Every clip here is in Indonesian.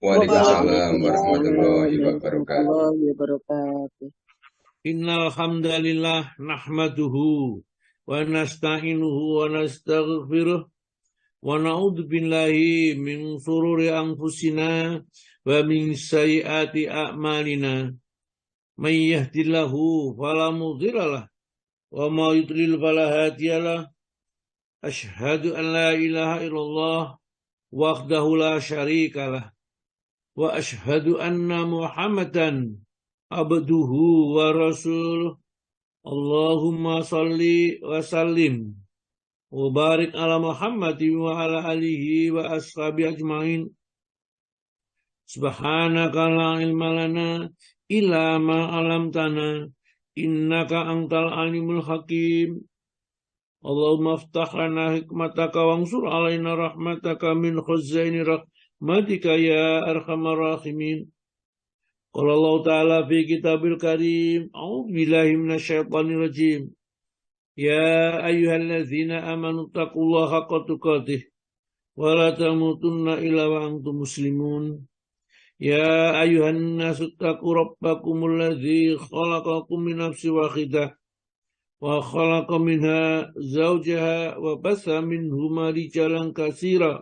Waalaikumsalam Waalaikumsalam warahmatullahi wabarakatuh. warahmatullahi wabarakatuh. Innal hamdalillah nahmaduhu wa nasta'inuhu wa nastaghfiruh wa na'udzu billahi min shururi anfusina wa min sayyiati a'malina. May yahdihillahu fala mudhillalah wa may yudlil fala hadiyalah. Asyhadu an la ilaha illallah wahdahu la syarikalah wa asyhadu anna Muhammadan abduhu wa rasuluh. Allahumma salli wa sallim wa barik ala Muhammadin wa ala alihi wa ashabi ajmain. Subhanaka la ilma lana illa ma 'allamtana innaka antal alimul hakim. Allahumma aftah lana hikmataka wansur alaina rahmataka min khuzaini rahmatika ya arhamar rahimin. Qala Allah Ta'ala fi kitabil karim, a'udzu billahi minasyaitonir rajim. Ya ayyuhalladzina amanu taqullaha haqqa tuqatih wa la tamutunna illa wa antum muslimun. Ya ayyuhan nasu taqu rabbakumul ladzi khalaqakum min nafsin wahidah wa khalaqa minha zawjaha wa bassa minhuma rijalan katsiran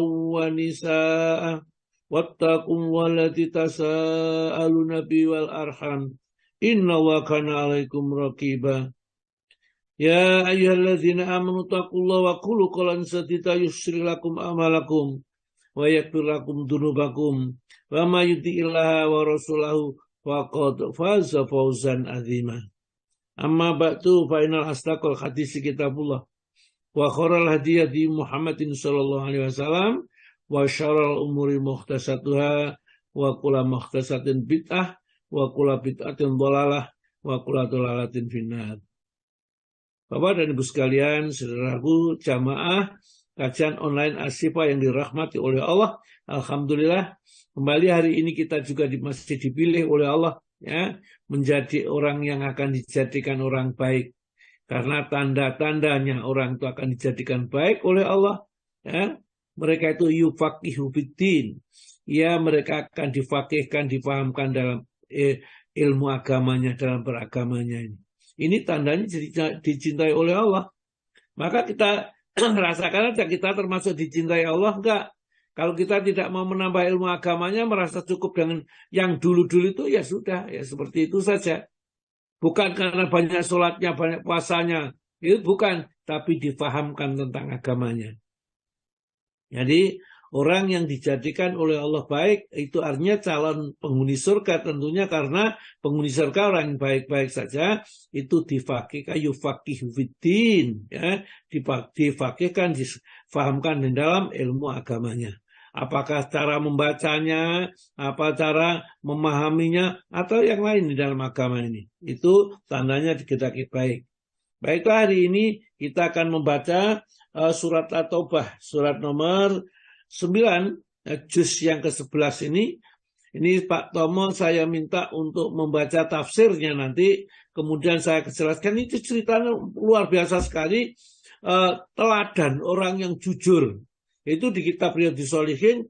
wa nisaa. Wattaqum wallati tasaaluna bi wal arham innallaha kana 'alaikum raqiba. Ya ayyuhalladzina amanu taqullaha wa qulu qawlan sadida yuslih lakum a'malakum wa yaghfir lakum dzunubakum wa may yuti'illaha wa rasulahu faqad faza fawzan 'azima. Amma ba'du fa innal asdaqal hadits kitabullah wa khairal hadi Muhammadin sallallahu alaihi wasallam wa syarrul umuri muhtasatuha wa kullu muhtasatin bid'ah wa kullu bid'atin dhalalah wa kullu dhalalatin finnar. Bapak dan Ibu sekalian, saudaraku jamaah kajian online Asyifa yang dirahmati oleh Allah. Alhamdulillah, kembali hari ini kita juga masih dipilih oleh Allah ya, menjadi orang yang akan dijadikan orang baik. Karena tanda-tandanya orang itu akan dijadikan baik oleh Allah ya. Mereka itu yufaqihu fiddin. Ya, mereka akan difaqihkan, difahamkan dalam ilmu agamanya, dalam beragamanya ini. Ini tandanya dicintai oleh Allah. Maka kita rasakan aja kita termasuk dicintai Allah enggak? Kalau kita tidak mau menambah ilmu agamanya, merasa cukup dengan yang dulu-dulu itu, ya sudah, ya seperti itu saja. Bukan karena banyak sholatnya, banyak puasanya. Itu bukan, tapi difahamkan tentang agamanya. Jadi orang yang dijadikan oleh Allah baik itu artinya calon penghuni surga tentunya, karena penghuni surga orang yang baik-baik saja itu difaqihkan yufaqihu fiddin ya, difaqihkan, difahamkan di dalam ilmu agamanya. Apakah cara membacanya, apa cara memahaminya, atau yang lain di dalam agama ini. Itu tandanya diketahui baik. Baiklah, hari ini kita akan membaca surat At-Taubah, surat nomor 9, juz yang ke-11 ini. Ini Pak Tomo saya minta untuk membaca tafsirnya nanti, kemudian saya jelaskan. Itu ceritanya luar biasa sekali, teladan orang yang jujur. Itu di kitab Riyadhus Shalihin,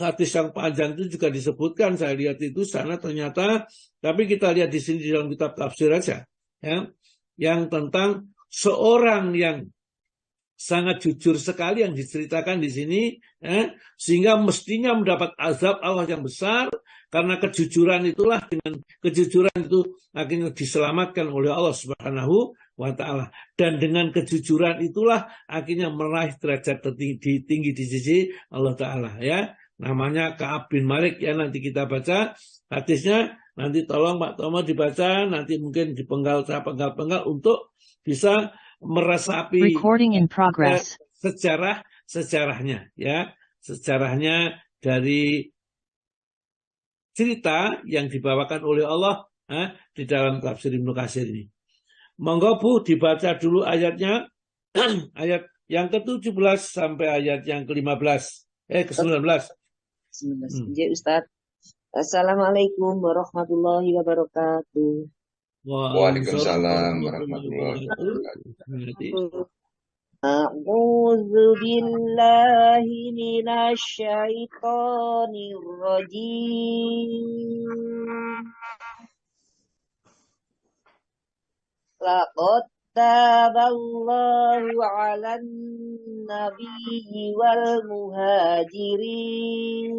hadis yang panjang itu juga disebutkan, saya lihat itu sana ternyata, tapi kita lihat di sini di dalam kitab tafsir aja, ya, yang tentang seorang yang sangat jujur sekali yang diceritakan di sini, sehingga mestinya mendapat azab Allah yang besar, karena kejujuran itulah, dengan kejujuran itu akhirnya diselamatkan oleh Allah Subhanahu wa Ta'ala, dan dengan kejujuran itulah akhirnya meraih derajat tinggi di sisi Allah Ta'ala ya. Namanya Ka'ab bin Malik ya, nanti kita baca hadisnya, nanti tolong Pak Tomo dibaca, nanti mungkin dipenggal untuk bisa meresapi sejarahnya ya, sejarahnya dari cerita yang dibawakan oleh Allah di dalam tafsir Ibnu Katsir ini. Monggo Bu dibaca dulu ayatnya, ayat yang ke-17 sampai ayat yang ke-19. Ke-19. Ya Ustaz. Assalamualaikum warahmatullahi wabarakatuh. Waalaikumsalam warahmatullahi wabarakatuh. A'udzu billahi minasy syaithanir rajim. Laqad taballahu 'alan nabiyyi wal muhajirin.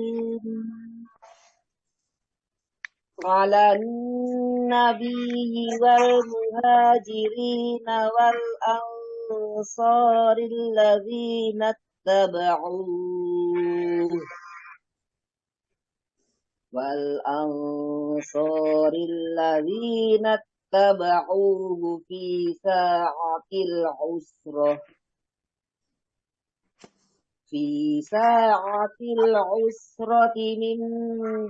'Alan nabiyyi wal muhajirin wal ansaril ladzina tabauh fi sa'atil usrah min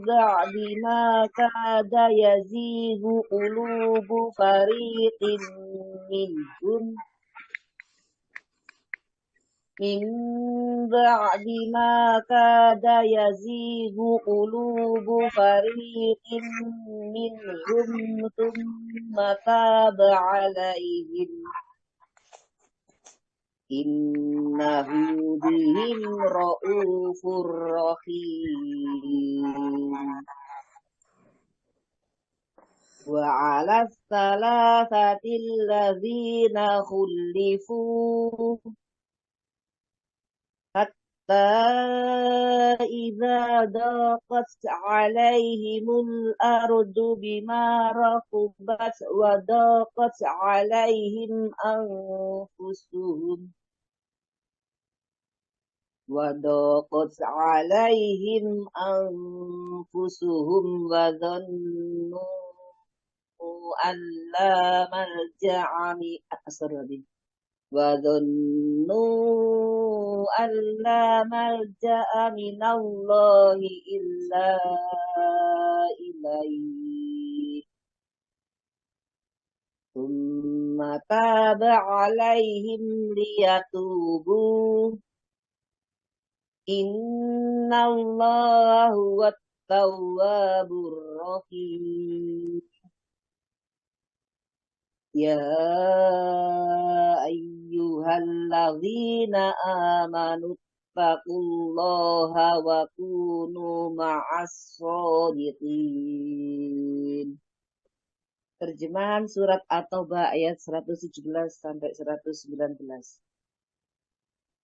ba'di ma kada yazighu qulubu fariqin minhum min ba'di ma kada yazighu qulubu fariqin minhum thumma taba 'alaihim innahu bihim ra'ufur rahim. Wa 'ala thalathatil ladzina khulifu hatta idza daqat 'alaihimul ardu bima rahubat wa daqat 'alaihim anfusuhum wa dhannu an la malja'a minallahi illa ilaihi thumma taba 'alaihim liyatubu innallaha huwat tawwabur rahim. Ya ayyuhalladzina amanu taqullaha wa kunu ma'as shodiqin. Terjemahan surat At-Taubah ayat 117 sampai 119.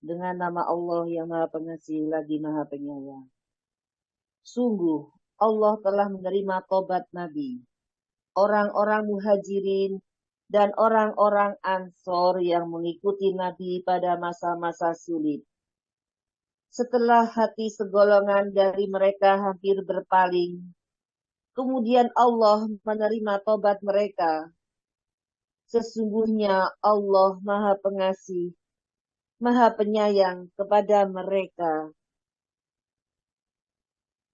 Dengan nama Allah yang Maha Pengasih lagi Maha Penyayang. Sungguh Allah telah menerima tobat Nabi, orang-orang muhajirin dan orang-orang Ansor yang mengikuti Nabi pada masa-masa sulit. Setelah hati segolongan dari mereka hampir berpaling, kemudian Allah menerima tobat mereka. Sesungguhnya Allah Maha Pengasih, Maha Penyayang kepada mereka.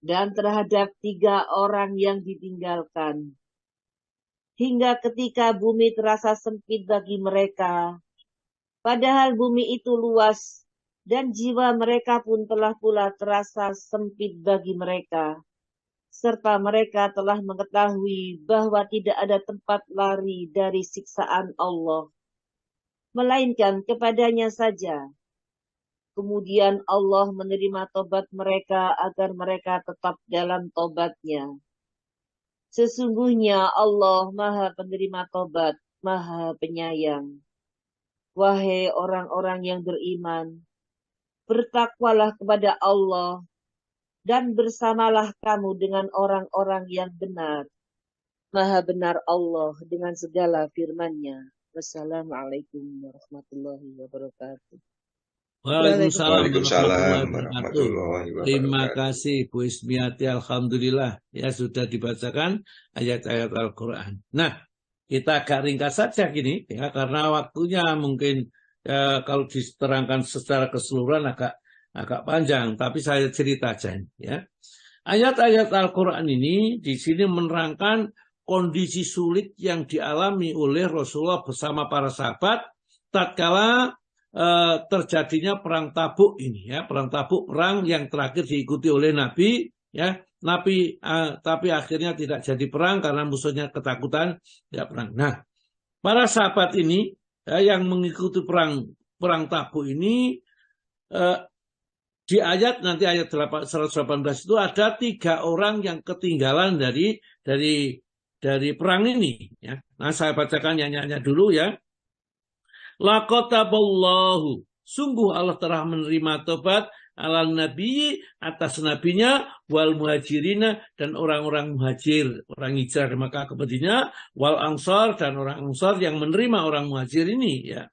Dan terhadap 3 orang yang ditinggalkan, hingga ketika bumi terasa sempit bagi mereka, padahal bumi itu luas, dan jiwa mereka pun telah pula terasa sempit bagi mereka, serta mereka telah mengetahui bahwa tidak ada tempat lari dari siksaan Allah, melainkan kepadanya saja. Kemudian Allah menerima tobat mereka agar mereka tetap dalam tobatnya. Sesungguhnya Allah Maha Penerima Tobat, Maha Penyayang. Wahai orang-orang yang beriman, bertakwalah kepada Allah dan bersamalah kamu dengan orang-orang yang benar. Maha benar Allah dengan segala firman-Nya. Wassalamualaikum warahmatullahi wabarakatuh. Waalaikumsalam warahmatullahi wabarakatuh. Terima kasih Bu Ismiati, alhamdulillah ya sudah dibacakan ayat-ayat Al-Quran. Nah, kita agak ringkas saja gini ya, karena waktunya mungkin kalau diterangkan secara keseluruhan agak panjang, tapi saya cerita aja ya. Ayat-ayat Al-Quran ini di sini menerangkan kondisi sulit yang dialami oleh Rasulullah bersama para sahabat tatkala terjadinya perang Tabuk ini ya, perang yang terakhir diikuti oleh Nabi ya, tapi akhirnya tidak jadi perang karena musuhnya ketakutan tidak perang. Nah, para sahabat ini ya, yang mengikuti perang perang Tabuk ini di ayat nanti ayat 118 itu ada 3 orang yang ketinggalan dari perang ini. Ya. Nah saya bacakan nyanyiannya dulu ya. Laqataballahu, sungguh Allah telah menerima tobat alal nabi atas nabinya wal muhajirina dan orang-orang muhajir, orang hijrah dari Makkah ke Madinah, wal ansar dan orang ansar yang menerima orang muhajir ini ya.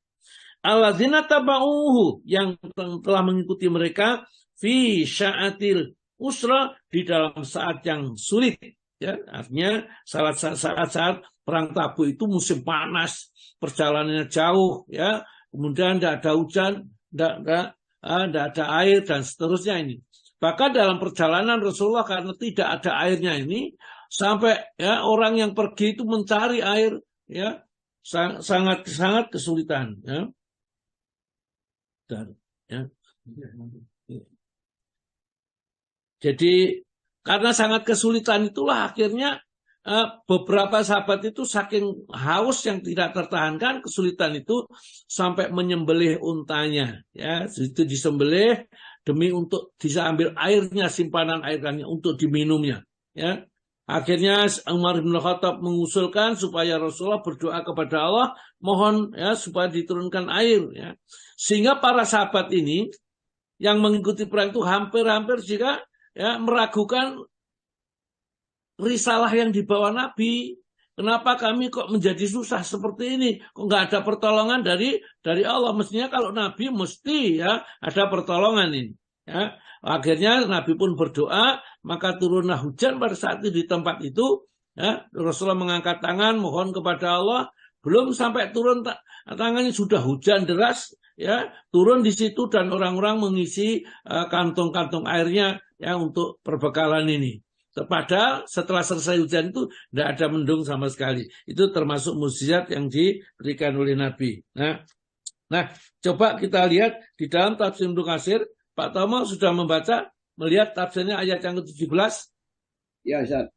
Alladzina tabauhu, yang telah mengikuti mereka fi sya'atil usra, di dalam saat yang sulit ya. Artinya saat perang Tabuk itu musim panas, perjalanannya jauh ya, kemudian tidak ada hujan, tidak ada air dan seterusnya ini. Bahkan dalam perjalanan Rasulullah karena tidak ada airnya ini, sampai ya orang yang pergi itu mencari air ya sangat kesulitan ya. Dan, ya. Jadi karena sangat kesulitan itulah akhirnya beberapa sahabat itu saking haus yang tidak tertahankan kesulitan itu sampai menyembelih untanya ya, itu disembelih demi untuk bisa ambil airnya, simpanan airnya untuk diminumnya ya. Akhirnya Umar bin Khattab mengusulkan supaya Rasulullah berdoa kepada Allah mohon ya supaya diturunkan air ya. Sehingga para sahabat ini yang mengikuti perang itu hampir-hampir juga ya meragukan risalah yang dibawa Nabi. Kenapa kami kok menjadi susah seperti ini? Kok nggak ada pertolongan dari Allah? Mestinya kalau Nabi mesti ya ada pertolongan ini. Ya. Akhirnya Nabi pun berdoa, maka turunlah hujan pada saat itu di tempat itu. Ya. Rasulullah mengangkat tangan, mohon kepada Allah. Belum sampai turun tangannya sudah hujan deras. Ya, turun di situ dan orang-orang mengisi kantong-kantong airnya ya untuk perbekalan ini. Padahal setelah selesai hujan itu tidak ada mendung sama sekali. Itu termasuk mukjizat yang diberikan oleh Nabi. Nah, coba kita lihat di dalam tafsir Ibnu Katsir. Pak Tomo sudah melihat tafsirnya ayat yang ke-17? Ya, Ustaz.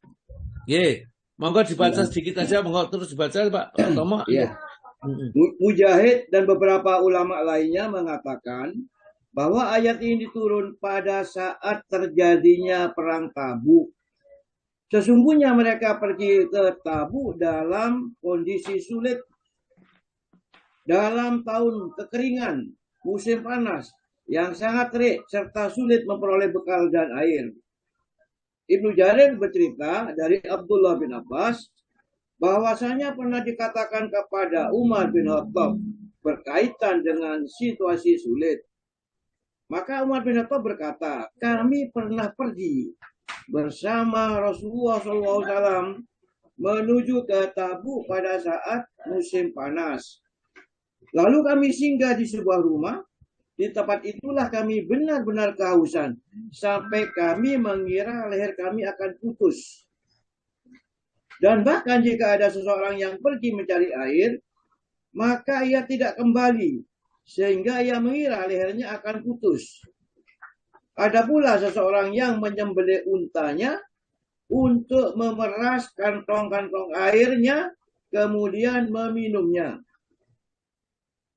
Ye, monggo dibaca sedikit aja, monggo terus dibaca Pak Tomo. Ya. Mujahid dan beberapa ulama lainnya mengatakan bahwa ayat ini turun pada saat terjadinya perang Tabuk. Sesungguhnya mereka pergi ke Tabuk dalam kondisi sulit, dalam tahun kekeringan, musim panas yang sangat terik serta sulit memperoleh bekal dan air. Ibnu Jarir bercerita dari Abdullah bin Abbas bahwasanya pernah dikatakan kepada Umar bin Khattab berkaitan dengan situasi sulit. Maka Umar bin Khattab berkata, kami pernah pergi bersama Rasulullah SAW menuju ke Tabuk pada saat musim panas. Lalu kami singgah di sebuah rumah. Di tempat itulah kami benar-benar kehausan sampai kami mengira leher kami akan putus. Dan bahkan jika ada seseorang yang pergi mencari air, maka ia tidak kembali sehingga ia mengira lehernya akan putus. Ada pula seseorang yang menyembelih untanya untuk memeras kantong-kantong airnya kemudian meminumnya.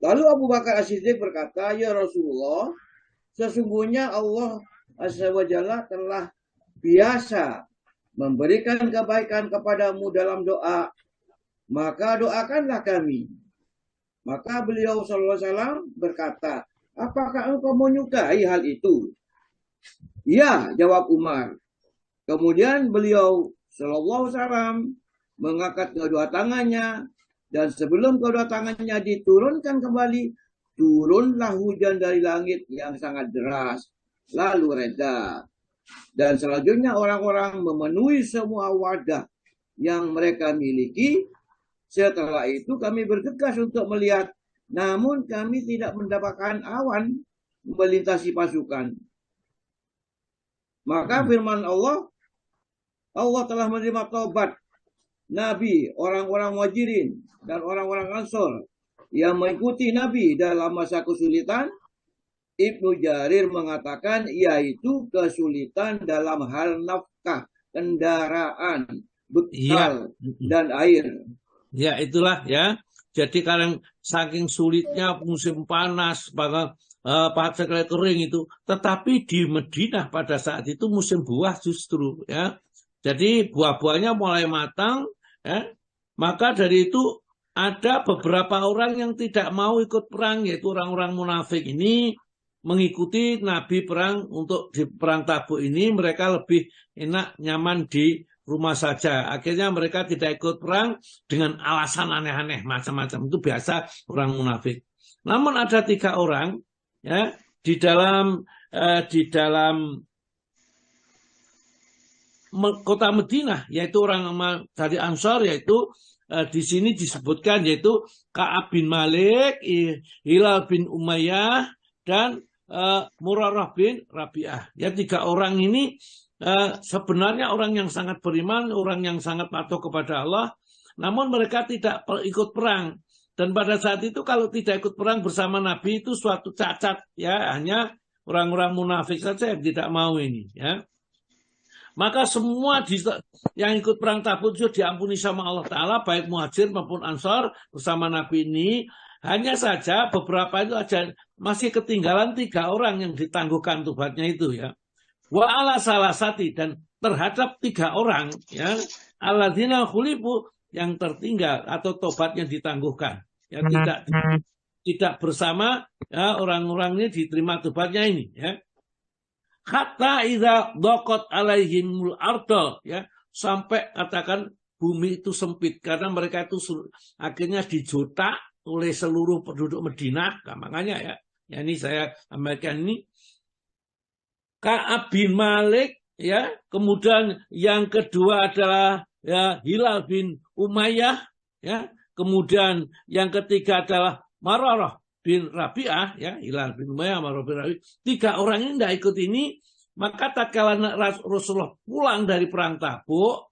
Lalu Abu Bakar As-Siddiq berkata, ya Rasulullah, sesungguhnya Allah Azza wa Jalla telah biasa memberikan kebaikan kepadamu dalam doa, maka doakanlah kami. Maka beliau sallallahu alaihi wasallam berkata, apakah engkau menyukai hal itu? Ya, jawab Umar. Kemudian beliau sallallahu alaihi wasallam mengangkat kedua tangannya, dan sebelum kedua tangannya diturunkan kembali, turunlah hujan dari langit yang sangat deras, lalu reda. Dan selanjutnya orang-orang memenuhi semua wadah yang mereka miliki. Setelah itu kami bergegas untuk melihat, namun kami tidak mendapatkan awan melintasi pasukan. Maka firman Allah telah menerima taubat Nabi, orang-orang Muhajirin dan orang-orang Ansor yang mengikuti Nabi dalam masa kesulitan. Ibnu Jarir mengatakan yaitu kesulitan dalam hal nafkah, kendaraan, bekal, dan air. Ya, itulah ya. Jadi karena saking sulitnya musim panas, sekali kering itu. Tetapi di Madinah pada saat itu musim buah justru, ya. Jadi buah-buahnya mulai matang, ya. Maka dari itu ada beberapa orang yang tidak mau ikut perang, yaitu orang-orang munafik ini mengikuti Nabi perang. Untuk di perang Tabuk ini mereka lebih enak, nyaman di rumah saja. Akhirnya mereka tidak ikut perang dengan alasan aneh-aneh macam-macam. Itu biasa orang munafik. Namun ada 3 orang, ya, di dalam kota Madinah, yaitu orang dari Ansar, yaitu di sini disebutkan, yaitu Ka'ab bin Malik, Hilal bin Umayyah, dan Murarah bin Rabi'ah. Ya, 3 orang ini sebenarnya orang yang sangat beriman, orang yang sangat patuh kepada Allah, namun mereka tidak ikut perang. Dan pada saat itu kalau tidak ikut perang bersama Nabi itu suatu cacat, ya, hanya orang-orang munafik saja yang tidak mau ini, ya. Maka semua yang ikut perang Tabuk itu diampuni sama Allah Ta'ala, baik muhajir maupun ansar bersama Nabi ini. Hanya saja beberapa itu aja masih ketinggalan 3 orang yang ditangguhkan tobatnya itu, ya. Wa ala salasati, dan terhadap 3 orang, ya, alladzina khulifu, yang tertinggal atau tobatnya ditangguhkan, ya, tidak bersama, ya, orang-orang ini diterima tobatnya ini, ya. Hatta idza dhaqat alaihimul ardo, ya, sampai katakan bumi itu sempit karena mereka itu akhirnya dijotak oleh seluruh penduduk Madinah. Makanya, ya, ini saya sampaikan ini Ka'ab bin Malik, ya, kemudian yang kedua adalah, ya, Hilal bin Umayyah, ya, kemudian yang ketiga adalah Mararah bin Rabi'ah, ya, Hilal bin Umayyah, Mararah bin Rabi'ah. 3 orang ini tidak ikut ini. Maka tatkala Rasulullah pulang dari perang Tabuk,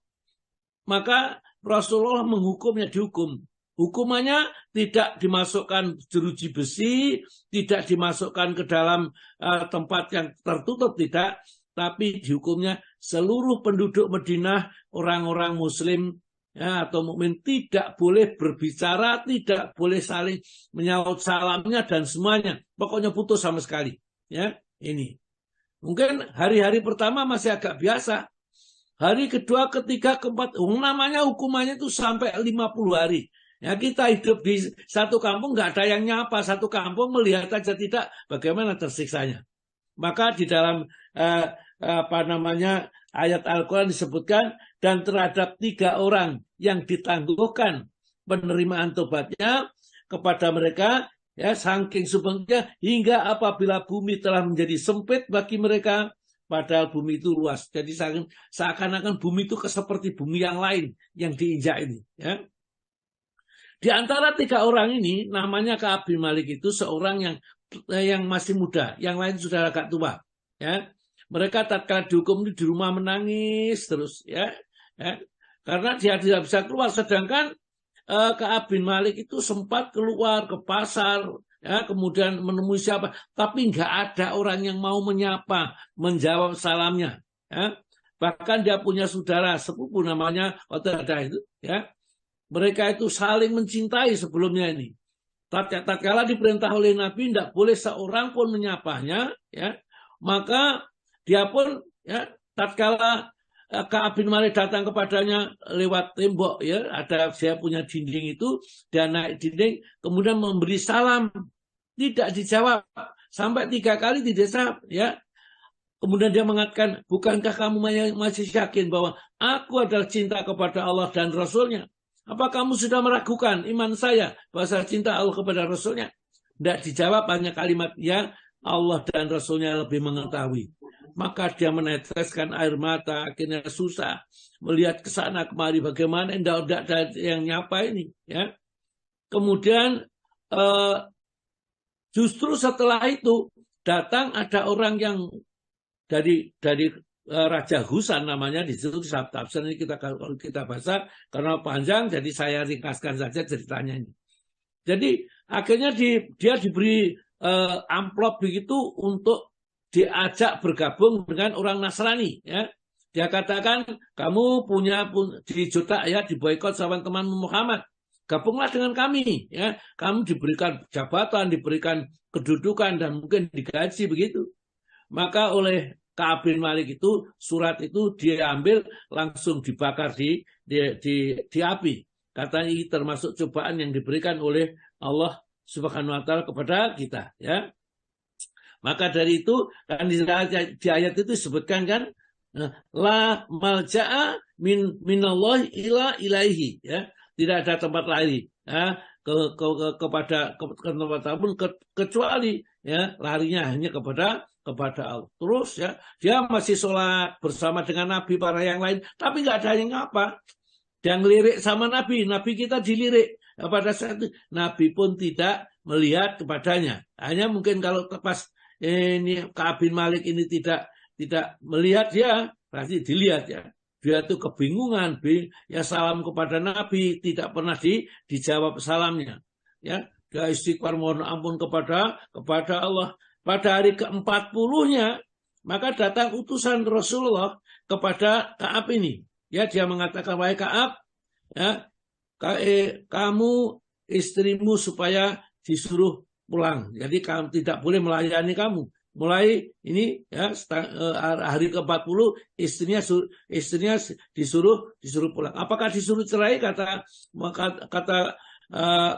maka Rasulullah menghukumnya, dihukum. Hukumannya tidak dimasukkan jeruji besi, tidak dimasukkan ke dalam tempat yang tertutup, tidak. Tapi dihukumnya seluruh penduduk Madinah, orang-orang Muslim, ya, atau mukmin, tidak boleh berbicara, tidak boleh saling menyaut salamnya dan semuanya. Pokoknya putus sama sekali. Ya, ini. Mungkin hari-hari pertama masih agak biasa. Hari kedua, ketiga, keempat, namanya hukumannya itu sampai 50 hari. Ya, kita hidup di satu kampung nggak ada yang nyapa, satu kampung melihat aja tidak, bagaimana tersiksanya. Maka di dalam ayat Al-Quran disebutkan, dan terhadap 3 orang yang ditangguhkan penerimaan tobatnya kepada mereka, ya, saking subangnya, hingga apabila bumi telah menjadi sempit bagi mereka, padahal bumi itu luas. Jadi seakan-akan bumi itu seperti bumi yang lain yang diinjak ini, ya. Di antara 3 orang ini, namanya Ka'ab bin Malik itu seorang yang masih muda, yang lain sudah agak tua, ya. Mereka tatkala dihukum di rumah menangis terus, ya, ya, karena dia tidak bisa keluar. Sedangkan Ka'ab bin Malik itu sempat keluar ke pasar, ya, kemudian menemui siapa, tapi nggak ada orang yang mau menyapa, menjawab salamnya, ya. Bahkan dia punya saudara sepupu namanya Qatadah itu, ya. Mereka itu saling mencintai sebelumnya ini. Tatkala diperintah oleh Nabi tidak boleh seorang pun menyapanya, ya, maka dia pun, ya, tatkala Ka'ab bin Malik datang kepadanya lewat tembok, ya, ada saya punya dinding itu, dia naik dinding, kemudian memberi salam, tidak dijawab sampai 3 kali tidak jawab, ya. Kemudian dia mengatakan, bukankah kamu masih yakin bahwa aku adalah cinta kepada Allah dan Rasulnya? Apa kamu sudah meragukan iman saya bahwa saya cinta Allah kepada Rasulnya? Tidak dijawab, hanya kalimat, ya, Allah dan Rasulnya lebih mengetahui. Maka dia meneteskan air mata, akhirnya susah melihat ke sana kemari, bagaimana tidak ada yang nyapa ini, ya. Kemudian justru setelah itu datang ada orang yang dari Raja Husan namanya, di situ di tafsir ini kita baca karena panjang, jadi saya ringkaskan saja ceritanya ini. Jadi akhirnya dia diberi amplop begitu untuk diajak bergabung dengan orang Nasrani, ya. Dia katakan, kamu dijotak, ya, diboikot sama teman Muhammad. gabunglah dengan kami, ya. Kamu diberikan jabatan, diberikan kedudukan, dan mungkin digaji begitu. Maka oleh Ka'ab bin Malik itu, surat itu diambil langsung dibakar di api. Katanya ini termasuk cobaan yang diberikan oleh Allah Subhanahu wa taala kepada kita, ya. Maka dari itu kan di ayat itu disebutkan kan, la malja'a minallah ila ilaihi, ya. Tidak ada tempat lari, ya, kepada tempat apapun kecuali, ya, larinya hanya kepada Allah. Terus, ya, dia masih sholat bersama dengan Nabi, para yang lain, tapi nggak ada yang apa. Dia ngelirik sama Nabi kita dilirik. Pada saat itu Nabi pun tidak melihat kepadanya. Hanya mungkin kalau pas ini Ka'ab bin Malik ini tidak melihat dia, berarti dilihat, ya. Dia itu kebingungan, ya, salam kepada Nabi tidak pernah dijawab salamnya, ya. Dia istighfar mohon ampun kepada Allah. Pada hari ke-40-nya maka datang utusan Rasulullah kepada Ka'ab ini. Ya, dia mengatakan, wahai Ka'ab, ya, kamu istrimu supaya disuruh pulang. Jadi kamu tidak boleh melayani kamu. Mulai ini, ya, hari ke-40 istrinya disuruh pulang. Apakah disuruh cerai? Kata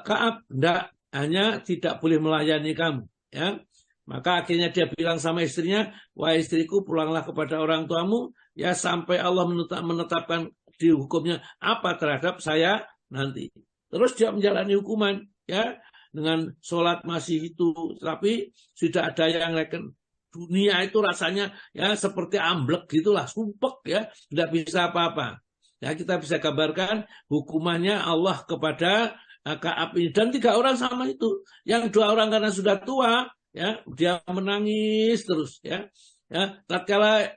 Ka'ab, enggak, hanya tidak boleh melayani kamu, ya. Maka akhirnya dia bilang sama istrinya, wahai istriku, pulanglah kepada orang tuamu, ya, sampai Allah menetapkan di hukumnya apa terhadap saya nanti. Terus dia menjalani hukuman, ya, dengan sholat masih itu, tapi sudah ada yang lain. Dunia itu rasanya, ya, seperti amblek gitulah, sumpek, ya, tidak bisa apa-apa. Ya, kita bisa gambarkan hukumannya Allah kepada Ka'ab ini, dan 3 orang sama itu. Yang 2 orang karena sudah tua, ya, dia menangis terus, ya. Ya, tatkala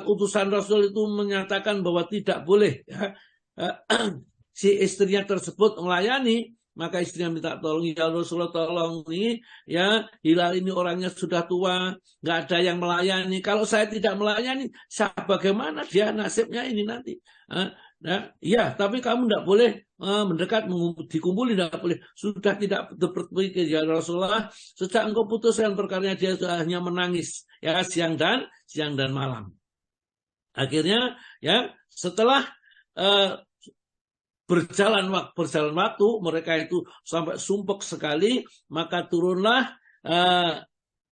utusan Rasul itu menyatakan bahwa tidak boleh, ya, si istrinya tersebut melayani, maka istrinya minta tolong, ya Rasulullah, tolong nih, ya, Hilal ini orangnya sudah tua, nggak ada yang melayani. Kalau saya tidak melayani, bagaimana dia nasibnya ini nanti? Nah, ya, tapi kamu tidak boleh mendekat, dikumpulin, tidak boleh. Sudah tidak berpikir, ya Rasulullah, sejak engkau putuskan perkaranya, dia hanya menangis, ya, siang dan malam. Akhirnya, ya, setelah berjalan waktu, mereka itu sampai sumpek sekali, maka turunlah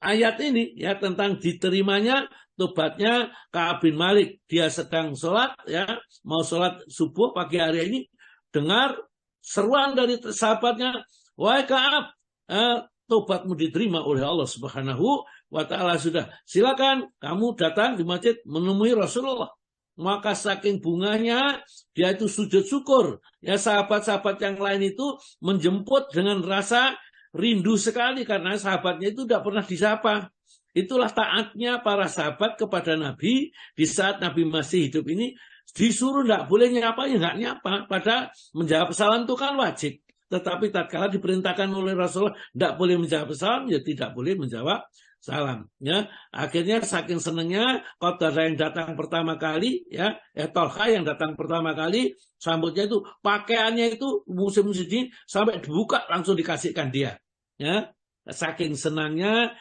ayat ini, ya, tentang diterimanya tobatnya Ka'ab bin Malik. Dia sedang sholat, ya, mau sholat subuh pagi hari ini, dengar seruan dari sahabatnya, wahai Ka'ab, tobatmu diterima oleh Allah Subhanahu wa taala sudah. Silakan kamu datang di masjid menemui Rasulullah. Maka saking bunganya dia itu sujud syukur. Ya, sahabat-sahabat yang lain itu menjemput dengan rasa rindu sekali karena sahabatnya itu tidak pernah disapa. Itulah taatnya para sahabat kepada Nabi di saat Nabi masih hidup ini. Disuruh tidak boleh nyapa, ya nggak nyapa. Padahal menjawab salam itu kan wajib. Tetapi tatkala diperintahkan oleh Rasulullah tidak boleh menjawab salam, ya tidak boleh menjawab salam. Ya, akhirnya saking senangnya Qatadah yang datang pertama kali, ya, Tolha yang datang pertama kali, sambutnya itu pakaiannya itu musim-musim ini sampai dibuka langsung dikasihkan dia. Ya, saking senangnya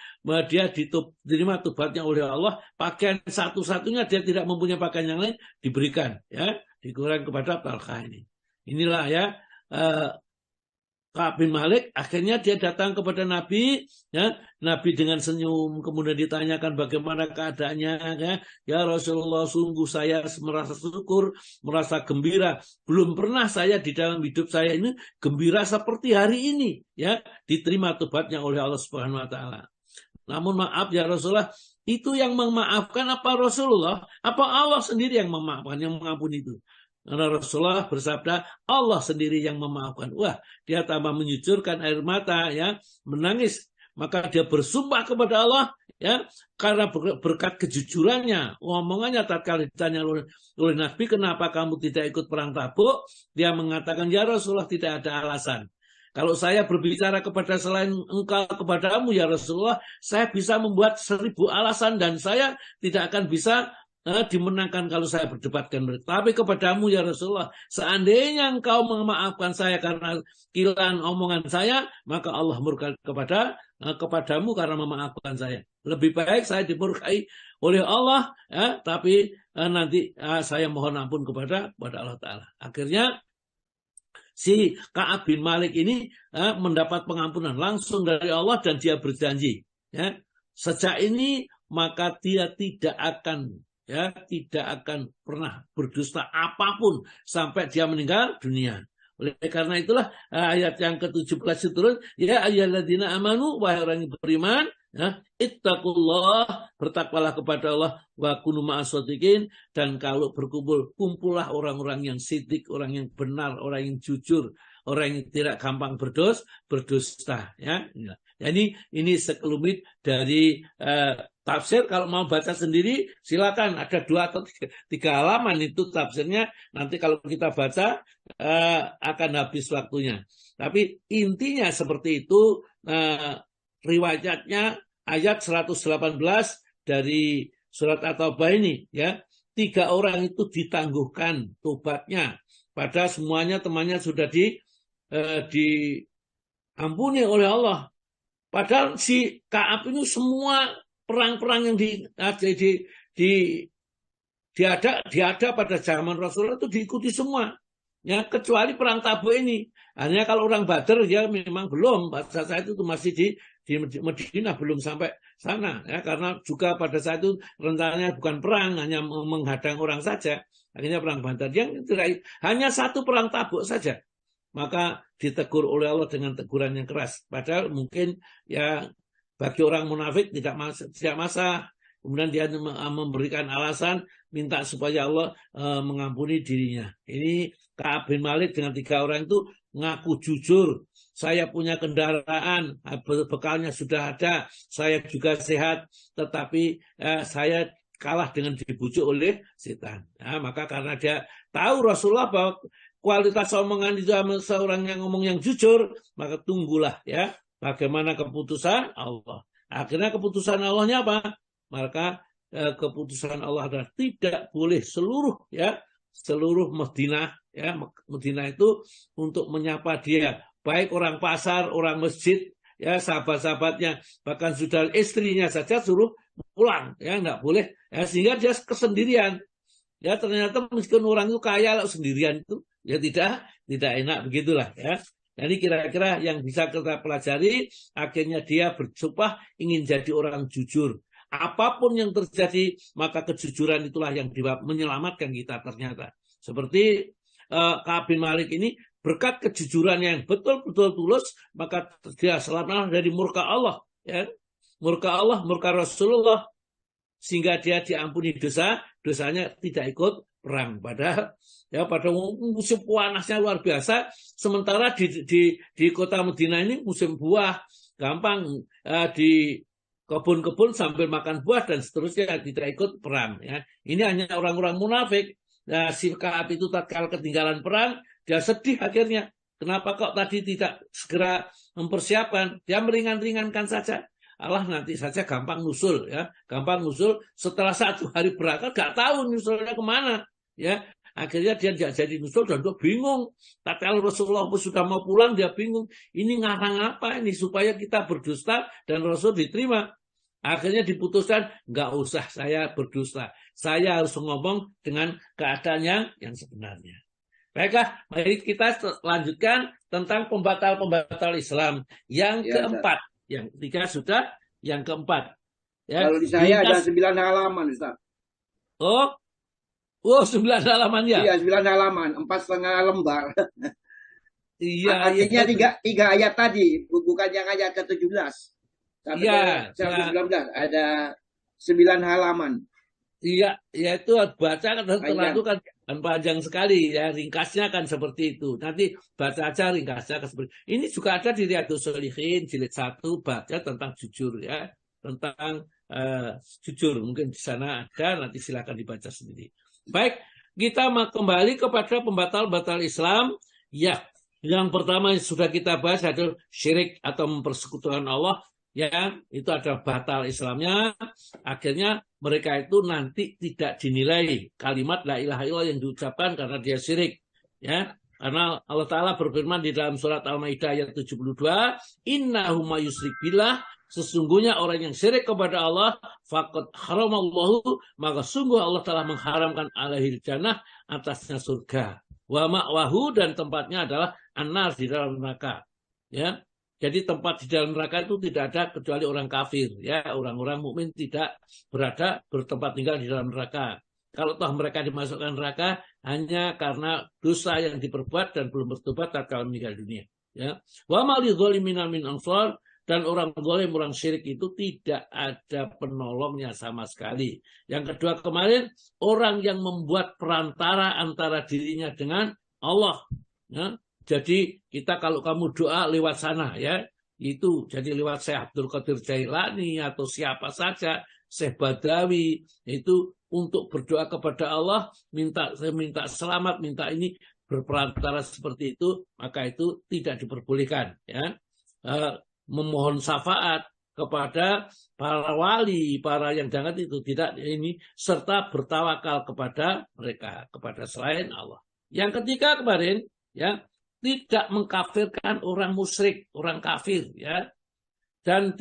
dia diterima tobatnya oleh Allah, pakaian satu-satunya dia tidak mempunyai pakaian yang lain diberikan, ya, dikurangi kepada Tolha ini. Inilah, ya, Ka'ab bin Malik. Akhirnya dia datang kepada Nabi, ya, Nabi dengan senyum, kemudian ditanyakan bagaimana keadaannya, ya, ya Rasulullah, sungguh saya merasa syukur, merasa gembira, belum pernah saya di dalam hidup saya ini gembira seperti hari ini, ya, diterima tobatnya oleh Allah Subhanahu wa taala. Namun maaf ya Rasulullah, itu yang memaafkan apa Rasulullah? Apa Allah sendiri yang memaafkan, yang mengampuni itu? Karena Rasulullah bersabda, Allah sendiri yang memaafkan. Wah, dia tambah menyucurkan air mata, ya, menangis. Maka dia bersumpah kepada Allah, ya, karena berkat kejujurannya, omongannya tatkala ditanya oleh Nabi, kenapa kamu tidak ikut perang Tabuk? Dia mengatakan, ya Rasulullah, tidak ada alasan. Kalau saya berbicara kepada selain engkau kepadamu, ya Rasulullah, saya bisa membuat 1000 alasan dan saya tidak akan bisa dimenangkan kalau saya berdebatkan mereka. Tapi kepadamu ya Rasulullah, seandainya engkau memaafkan saya karena kilan omongan saya, maka Allah murka kepadamu karena memaafkan saya. Lebih baik saya dimurkai oleh Allah, tapi nanti saya mohon ampun kepada Allah Ta'ala. Akhirnya si Ka'ab bin Malik ini mendapat pengampunan langsung dari Allah dan dia berjanji, ya, sejak ini maka dia tidak akan pernah berdusta apapun sampai dia meninggal dunia. Oleh karena itulah ayat yang ke-17 turun, ya ayyuhalladzina amanu, wahai orang yang beriman, ittaqullah, bertakwalah kepada Allah, wa kunu ma'as-shadiqin, dan kalau berkumpul, kumpullah orang-orang yang sidik, orang yang benar, orang yang jujur, orang yang tidak gampang berdusta, ya. Jadi ini sekelumit dari tafsir. Kalau mau baca sendiri silakan, ada 2 atau 3 halaman itu tafsirnya. Nanti kalau kita baca akan habis waktunya. Tapi intinya seperti itu, riwayatnya ayat 118 dari surat At-Taubah ini, ya. 3 orang itu ditangguhkan tobatnya, padahal semuanya temannya sudah diampuni oleh Allah. Padahal si Ka'ab ini semua perang-perang yang diada pada zaman Rasulullah itu diikuti semua, ya, kecuali perang Tabuk ini. Hanya kalau orang Badar ya memang belum, pada saat itu masih di Madinah, belum sampai sana, ya, karena juga pada saat itu rencananya bukan perang, hanya menghadang orang saja. Akhirnya perang Badar yang hanya 1 perang Tabuk saja, maka ditegur oleh Allah dengan teguran yang keras. Padahal mungkin ya bagi orang munafik tidak masalah. Kemudian dia memberikan alasan minta supaya Allah mengampuni dirinya. Ini Ka'ab bin Malik dengan 3 orang itu ngaku jujur. Saya punya kendaraan, bekalnya sudah ada, saya juga sehat, tetapi saya kalah dengan dibujuk oleh setan. Ya, maka karena dia tahu Rasulullah bahwa kualitas omongan itu seorang yang ngomong yang jujur, maka tunggulah, ya, bagaimana keputusan Allah. Akhirnya keputusan Allahnya apa? Maka keputusan Allah adalah tidak boleh seluruh Madinah, ya, Madinah itu untuk menyapa dia, baik orang pasar, orang masjid, ya, sahabat-sahabatnya, bahkan sudah istrinya saja suruh pulang, ya, enggak boleh, ya, sehingga dia kesendirian. Ya, ternyata meskipun orang itu kaya sendirian itu ya tidak enak, begitulah, ya. Jadi kira-kira yang bisa kita pelajari, akhirnya dia bersumpah ingin jadi orang jujur. Apapun yang terjadi, maka kejujuran itulah yang menyelamatkan kita ternyata. Seperti Ka'ab bin Malik ini, berkat kejujuran yang betul-betul tulus, maka dia selamat dari murka Allah, ya. Murka Allah, murka Rasulullah, sehingga dia diampuni dosanya tidak ikut perang. Padahal ya pada musim panasnya luar biasa, sementara di kota Madinah ini musim buah, gampang di kebun-kebun sambil makan buah dan seterusnya, tidak ikut perang, ya. Ini hanya orang-orang munafik. Nah, si Ka'ab itu tatkala ketinggalan perang, dia sedih akhirnya. Kenapa kok tadi tidak segera mempersiapkan? Dia meringan-ringankan saja. Allah nanti saja gampang nusul, ya, gampang nusul. Setelah 1 hari berangkat gak tahu nusulnya kemana, ya. Akhirnya dia tidak jadi nusul dan dia bingung. Tapi kalau Rasulullah sudah mau pulang, dia bingung. Ini ngarang apa ini supaya kita berdusta dan Rasul diterima. Akhirnya diputuskan, nggak usah saya berdusta. Saya harus ngomong dengan keadaan yang sebenarnya. Baiklah, mari kita lanjutkan tentang pembatal-pembatal Islam. Yang keempat. Yang ketiga sudah, yang keempat. Ya, kalau di saya ada 9 halaman, Ustaz. Oh, 9 halaman ya? Iya, 9 halaman, 4,5 lembar. Iya. Artinya 3 ayat tadi, bukan yang ayat ke-17. Sampai ke 19 ada 9 halaman. Iya, ya itu baca kan terlalu kan panjang sekali, ya, ringkasnya kan seperti itu. Nanti baca aja ringkasnya kan seperti ini. Juga ada di Riyadhus Shalihin jilid 1, baca tentang jujur, ya, tentang jujur. Mungkin di sana ada, nanti silakan dibaca sendiri. Baik, kita kembali kepada pembatal-batal Islam. Ya, yang pertama yang sudah kita bahas adalah syirik atau mempersekutukan Allah. ya itu adalah batal Islamnya. Akhirnya mereka itu nanti tidak dinilai kalimat la ilaha illallah yang diucapkan karena dia syirik, ya. Karena Allah Ta'ala berfirman di dalam surat Al-Maidah ayat 72, innahu may yusyrik billah, sesungguhnya orang yang syirik kepada Allah, faqad haramallahu, maka sungguh Allah telah mengharamkan alaihil jannah, atasnya surga. Wa ma'wahu, dan tempatnya adalah an-nar, di dalam neraka. Ya. Jadi tempat di dalam neraka itu tidak ada kecuali orang kafir, ya. Orang-orang mukmin tidak bertempat tinggal di dalam neraka. Kalau toh mereka dimasukkan neraka hanya karena dosa yang diperbuat dan belum bertobat tatkala meninggal dunia. Ya. Wa ma lidzalimin min ansar, dan orang zalim, orang syirik itu tidak ada penolongnya sama sekali. Yang kedua kemarin, orang yang membuat perantara antara dirinya dengan Allah. Ya. Jadi kita kalau kamu doa lewat sana, ya, itu jadi lewat Syekh Abdul Qadir Jailani atau siapa saja, Syekh Badawi, itu untuk berdoa kepada Allah, minta selamat, minta ini, berperantara seperti itu, maka itu tidak diperbolehkan, ya. Memohon syafaat kepada para wali, para yang jangan itu tidak ini, serta bertawakal kepada mereka, kepada selain Allah. Yang ketiga kemarin, ya, tidak mengkafirkan orang musyrik, orang kafir, ya, dan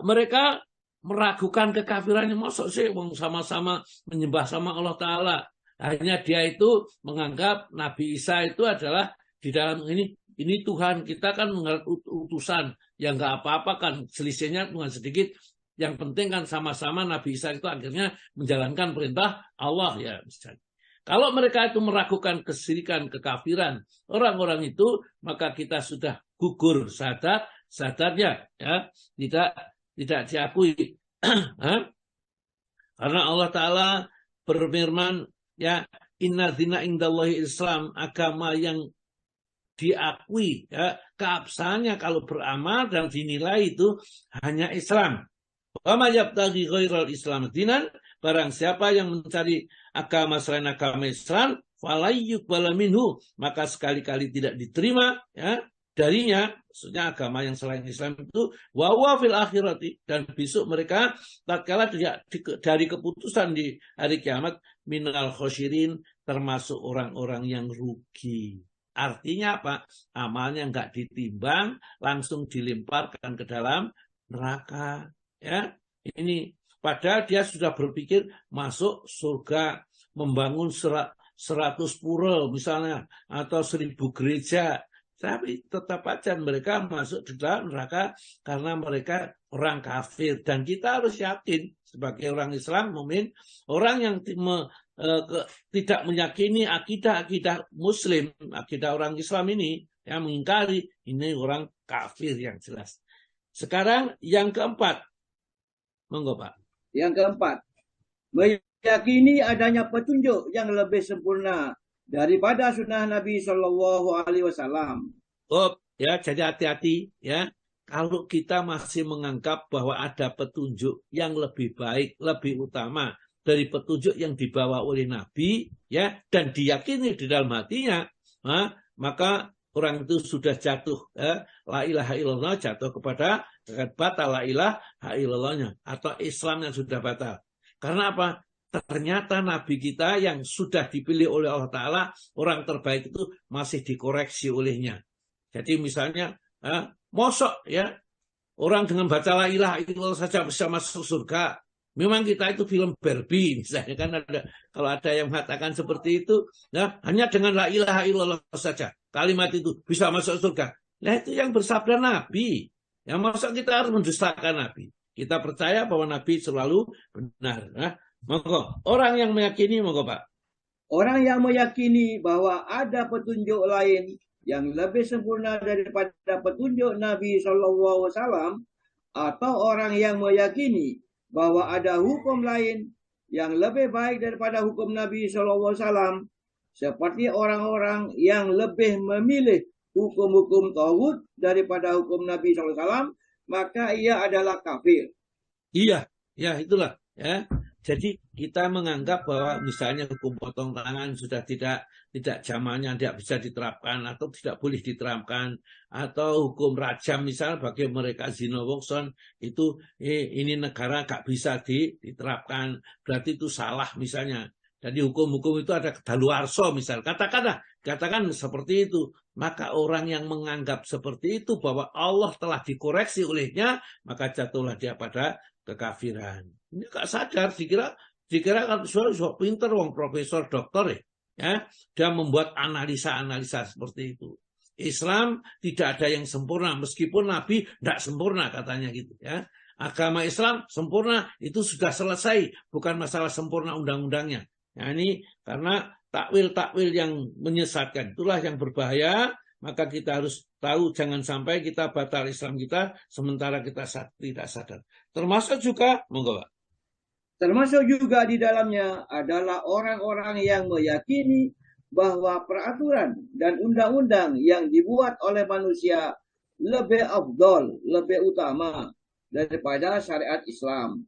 mereka meragukan kekafirannya. Masuk sih sama-sama menyembah sama Allah Ta'ala. Hanya dia itu menganggap Nabi Isa itu adalah di dalam ini Tuhan. Kita kan menganggap utusan. Ya nggak apa-apa kan, selisihnya Tuhan sedikit. Yang penting kan sama-sama Nabi Isa itu akhirnya menjalankan perintah Allah, ya. Kalau mereka itu meragukan kesyirikan, kekafiran orang-orang itu, maka kita sudah gugur sadarnya, ya, tidak diakui. Karena Allah Ta'ala berfirman, ya, inna dina indallahi Islam, agama yang diakui, ya, keabsahannya kalau beramal dan dinilai itu hanya Islam. Wa may yabtaghi ghairal Islam dinan, barang siapa yang mencari agama selain agama Islam, falayyuqbala minhu, maka sekali-kali tidak diterima, ya, darinya, maksudnya agama yang selain Islam itu, wa huwa fil akhirati, dan besok mereka tatkala dari keputusan di hari kiamat, minal khosirin, termasuk orang-orang yang rugi. Artinya apa? Amalnya nggak ditimbang, langsung dilemparkan ke dalam neraka, ya. Ini padahal dia sudah berpikir masuk surga, membangun 100 pura misalnya, atau 1000 gereja. Tapi tetap aja mereka masuk di dalam neraka karena mereka orang kafir. Dan kita harus yakin sebagai orang Islam, mukmin, orang yang tidak meyakini akidah Muslim, akidah orang Islam ini, yang mengingkari, ini orang kafir yang jelas. Sekarang yang keempat, monggo Pak. Yang keempat, meyakini adanya petunjuk yang lebih sempurna daripada sunnah Nabi Shallallahu Alaihi Wasallam. Oh, ya, jadi hati-hati, ya. Kalau kita masih menganggap bahwa ada petunjuk yang lebih baik, lebih utama dari petunjuk yang dibawa oleh Nabi, ya, dan diyakini di dalam hatinya, maka orang itu sudah jatuh, ya, la ilaha illallah, jatuh kepada batal la ilaha illallahnya, atau Islamnya sudah batal. Karena apa? Ternyata Nabi kita yang sudah dipilih oleh Allah Ta'ala, orang terbaik itu masih dikoreksi olehnya. Jadi misalnya, mosok, ya, orang dengan baca la ilaha illallah saja bisa masuk surga. Memang kita itu film Barbie, misalnya kan ada, kalau ada yang mengatakan seperti itu, ya, hanya dengan la ilaha illallah saja, kalimat itu bisa masuk surga. Nah itu yang bersabda Nabi. Yang masa kita harus mendustakan Nabi. Kita percaya bahwa Nabi selalu benar. Monggo, orang yang meyakini, monggo Pak. Orang yang meyakini bahwa ada petunjuk lain yang lebih sempurna daripada petunjuk Nabi Shallallahu Alaihi Wasallam, atau orang yang meyakini bahwa ada hukum lain yang lebih baik daripada hukum Nabi Shallallahu Alaihi Wasallam, seperti orang-orang yang lebih memilih hukum-hukum tauhid daripada hukum Nabi SAW, maka ia adalah kafir. Iya, ya itulah, ya. Jadi kita menganggap bahwa misalnya hukum potong tangan sudah tidak zamannya, tidak bisa diterapkan atau tidak boleh diterapkan, atau hukum rajam misalnya bagi mereka zina wokson itu ini negara gak bisa diterapkan, berarti itu salah misalnya. Jadi hukum-hukum itu ada kedaluarsa misal, katakan seperti itu. Maka orang yang menganggap seperti itu bahwa Allah telah dikoreksi olehnya, maka jatuhlah dia pada kekafiran. Ini gak sadar, dikira kan suara pinter, wong profesor, dokter ya, dia membuat analisa-analisa seperti itu. Islam tidak ada yang sempurna, meskipun Nabi tidak sempurna katanya gitu ya. Agama Islam sempurna itu sudah selesai, bukan masalah sempurna undang-undangnya. Nah, ini karena takwil-takwil yang menyesatkan, itulah yang berbahaya. Maka kita harus tahu, jangan sampai kita batal Islam kita sementara kita tidak sadar. Termasuk juga, monggo Pak. Termasuk juga di dalamnya adalah orang-orang yang meyakini bahwa peraturan dan undang-undang yang dibuat oleh manusia lebih afdol, lebih utama daripada syariat Islam.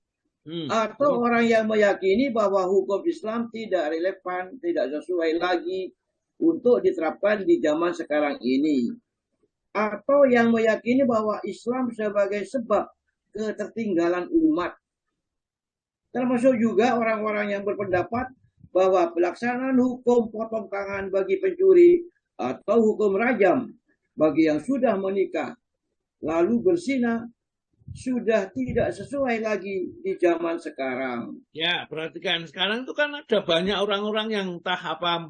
Atau orang yang meyakini bahwa hukum Islam tidak relevan, tidak sesuai lagi untuk diterapkan di zaman sekarang ini. Atau yang meyakini bahwa Islam sebagai sebab ketertinggalan umat. Termasuk juga orang-orang yang berpendapat bahwa pelaksanaan hukum potong tangan bagi pencuri atau hukum rajam bagi yang sudah menikah lalu berzina sudah tidak sesuai lagi di zaman sekarang. Ya, perhatikan sekarang itu kan ada banyak orang-orang yang entah apa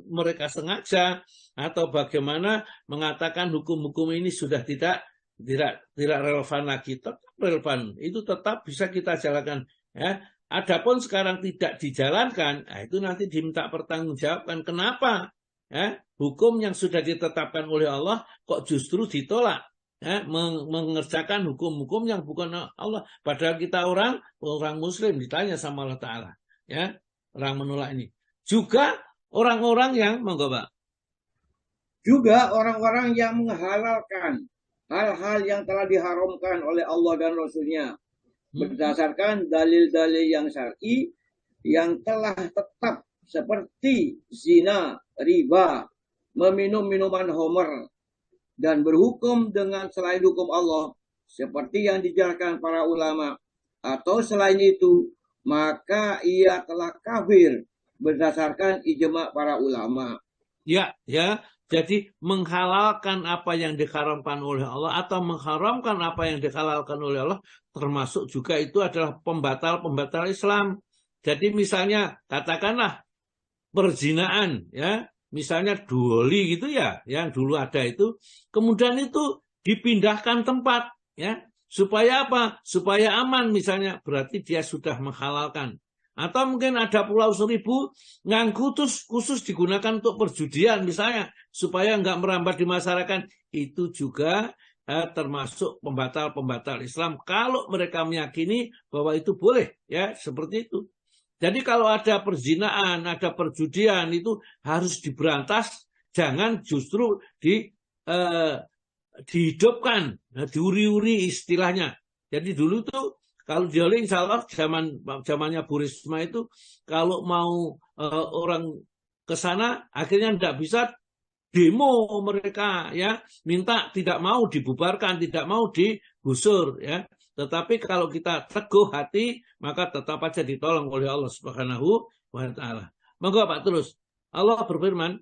mereka sengaja atau bagaimana mengatakan hukum-hukum ini sudah tidak relevan lagi. Tetap relevan, itu tetap bisa kita jalankan ya. Adapun sekarang tidak dijalankan, nah itu nanti diminta pertanggungjawabkan. Kenapa? Ya, hukum yang sudah ditetapkan oleh Allah kok justru ditolak? Ya, mengerjakan hukum-hukum yang bukan Allah. Padahal kita orang Muslim ditanya sama Allah Ta'ala. Ya, orang menolak ini. Juga orang-orang yang, monggo Pak. Juga orang-orang yang menghalalkan hal-hal yang telah diharamkan oleh Allah dan Rasulnya. Berdasarkan dalil-dalil yang syar'i yang telah tetap seperti zina, riba, meminum minuman homer, dan berhukum dengan selain hukum Allah seperti yang dijelaskan para ulama, atau selain itu maka ia telah kafir berdasarkan ijma para ulama. Ya, jadi menghalalkan apa yang diharamkan oleh Allah atau mengharamkan apa yang dihalalkan oleh Allah termasuk juga itu adalah pembatal Islam. Jadi misalnya katakanlah perzinaan ya, misalnya doli gitu ya, yang dulu ada itu, kemudian itu dipindahkan tempat ya, supaya apa? Supaya aman misalnya, berarti dia sudah menghalalkan. Atau mungkin ada Pulau Seribu yang khusus digunakan untuk perjudian misalnya, supaya nggak merambat di masyarakat, itu juga termasuk pembatal Islam kalau mereka meyakini bahwa itu boleh ya, seperti itu. Jadi kalau ada perzinaan, ada perjudian itu harus diberantas, jangan justru dihidupkan, diuri-uri istilahnya. Jadi dulu tuh kalau dioleh insya Allah zamannya Bu Risma itu kalau mau orang ke sana akhirnya tidak bisa demo mereka ya, minta tidak mau dibubarkan, tidak mau digusur ya. Tetapi kalau kita teguh hati, maka tetap aja ditolong oleh Allah Subhanahu wa Ta'ala. Monggo Pak terus. Allah berfirman.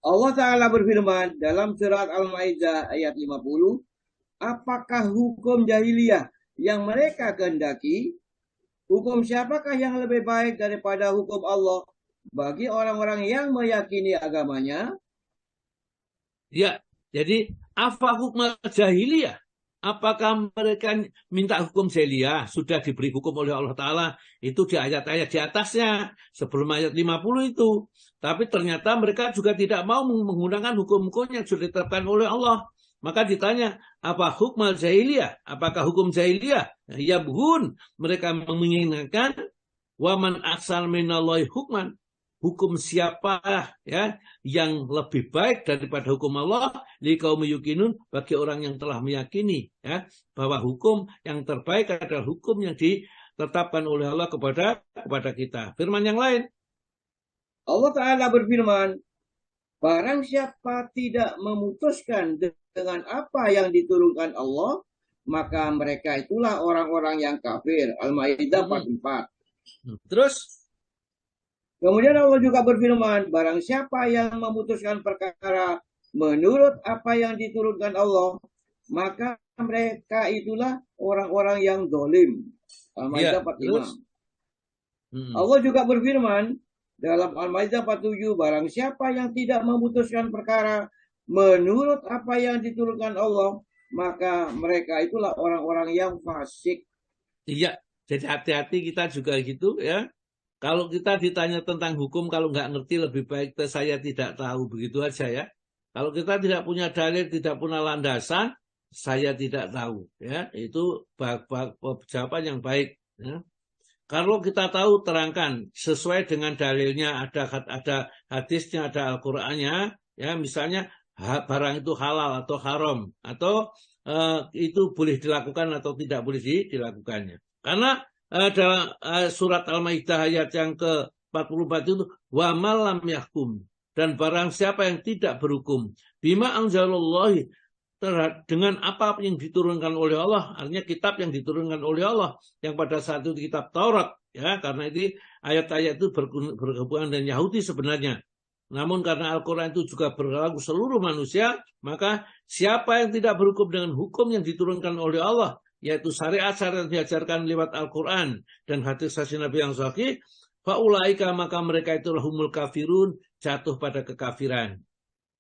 Allah Ta'ala berfirman dalam surat Al-Maidah ayat 50. Apakah hukum jahiliyah yang mereka kehendaki? Hukum siapakah yang lebih baik daripada hukum Allah bagi orang-orang yang meyakini agamanya? Ya, jadi apa hukum jahiliyah? Apakah mereka minta hukum jahiliyah? Sudah diberi hukum oleh Allah Ta'ala. Itu di ayat-ayat di atasnya. Sebelum ayat 50 itu. Tapi ternyata mereka juga tidak mau menggunakan hukum-hukum yang sudah ditetapkan oleh Allah. Maka ditanya, apa hukum jahiliyah? Apakah hukum jahiliyah? Ya buhun. Mereka menginginkan, waman aksal minallahi hukman. Hukum siapa ya yang lebih baik daripada hukum Allah li qaumi yuqinun, bagi orang yang telah meyakini ya bahwa hukum yang terbaik adalah hukum yang ditetapkan oleh Allah kepada kita. Firman yang lain, Allah Ta'ala berfirman, barang siapa tidak memutuskan dengan apa yang diturunkan Allah, maka mereka itulah orang-orang yang kafir. Al-Maidah 44. Terus, kemudian Allah juga berfirman, barang siapa yang memutuskan perkara menurut apa yang diturunkan Allah, maka mereka itulah orang-orang yang zalim. Al-Maidah 45. Allah juga berfirman dalam Al-Maidah 47, barang siapa yang tidak memutuskan perkara menurut apa yang diturunkan Allah, maka mereka itulah orang-orang yang fasik. Iya, jadi hati-hati kita juga gitu ya. Kalau kita ditanya tentang hukum, kalau nggak ngerti lebih baik saya tidak tahu, begitu aja ya. Kalau kita tidak punya dalil, tidak punya landasan, saya tidak tahu ya. Itu jawaban yang baik ya. Kalau kita tahu, terangkan sesuai dengan dalilnya, ada hadisnya, ada Al-Qur'annya ya. Misalnya barang itu halal atau haram, atau itu boleh dilakukan atau tidak boleh dilakukannya. Karena dalam surat Al-Maidah ayat yang ke-44 itu, wa malam yahkum, dan barang siapa yang tidak berhukum bima anzalallahi, dengan apa yang diturunkan oleh Allah, artinya kitab yang diturunkan oleh Allah, yang pada saat itu kitab Taurat ya, karena itu ayat-ayat itu berhubungan dengan Yahudi sebenarnya. Namun karena Al-Quran itu juga berlaku seluruh manusia, maka siapa yang tidak berhukum dengan hukum yang diturunkan oleh Allah, yaitu syariat-syariat yang diajarkan lewat Al-Quran dan hadis Nabi yang sahih, faulaika, maka mereka itulah humul kafirun, jatuh pada kekafiran.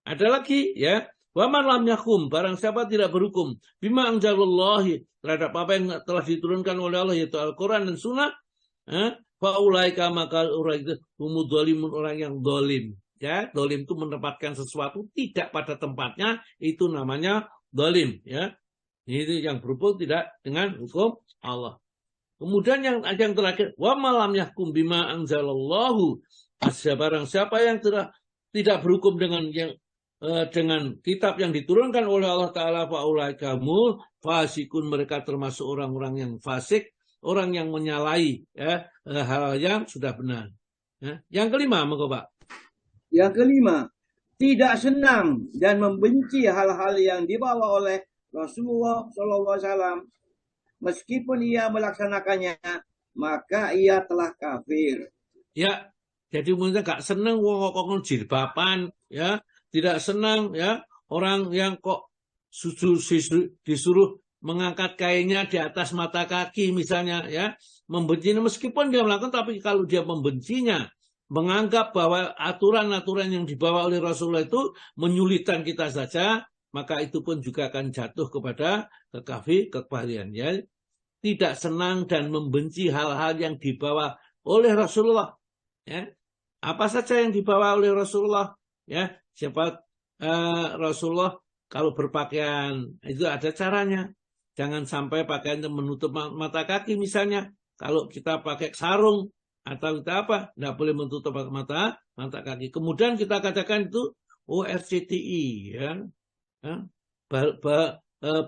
Ada lagi ya, wa man lam yakum, barang siapa tidak berhukum bima anzalallahi, terhadap apa yang telah diturunkan oleh Allah, yaitu Al-Quran dan Sunnah, faulaika, maka orang itu humul dzalimun, orang yang zalim. Ya, zalim itu menempatkan sesuatu tidak pada tempatnya, itu namanya zalim ya. Ini yang berhubung tidak dengan hukum Allah. Kemudian yang terakhir, wa malam yahkum bima anzalallahu, barang siapa yang tidak berhukum dengan kitab yang diturunkan oleh Allah Ta'ala, faulaikamu fasikun, mereka termasuk orang-orang yang fasik, orang yang menyalahi ya, hal yang sudah benar ya. Yang kelima, monggo Pak. Yang kelima, tidak senang dan membenci hal-hal yang dibawa oleh Rasulullah SAW, meskipun ia melaksanakannya, maka ia telah kafir. Ya, jadi mungkin gak senang wong jilbaban, ya, tidak senang ya orang yang kok disuruh mengangkat kainnya di atas mata kaki misalnya ya, membencinya meskipun dia melakukan, tapi kalau dia membencinya, menganggap bahwa aturan-aturan yang dibawa oleh Rasulullah itu menyulitkan kita saja, maka itu pun juga akan jatuh kepada kekafiran ya. Tidak senang dan membenci hal-hal yang dibawa oleh Rasulullah ya. Apa saja yang dibawa oleh Rasulullah ya. Siapa Rasulullah kalau berpakaian itu ada caranya. Jangan sampai pakaian itu menutup mata kaki misalnya. Kalau kita pakai sarung atau kita apa, tidak boleh menutup mata kaki. Kemudian kita katakan itu RCTI ya.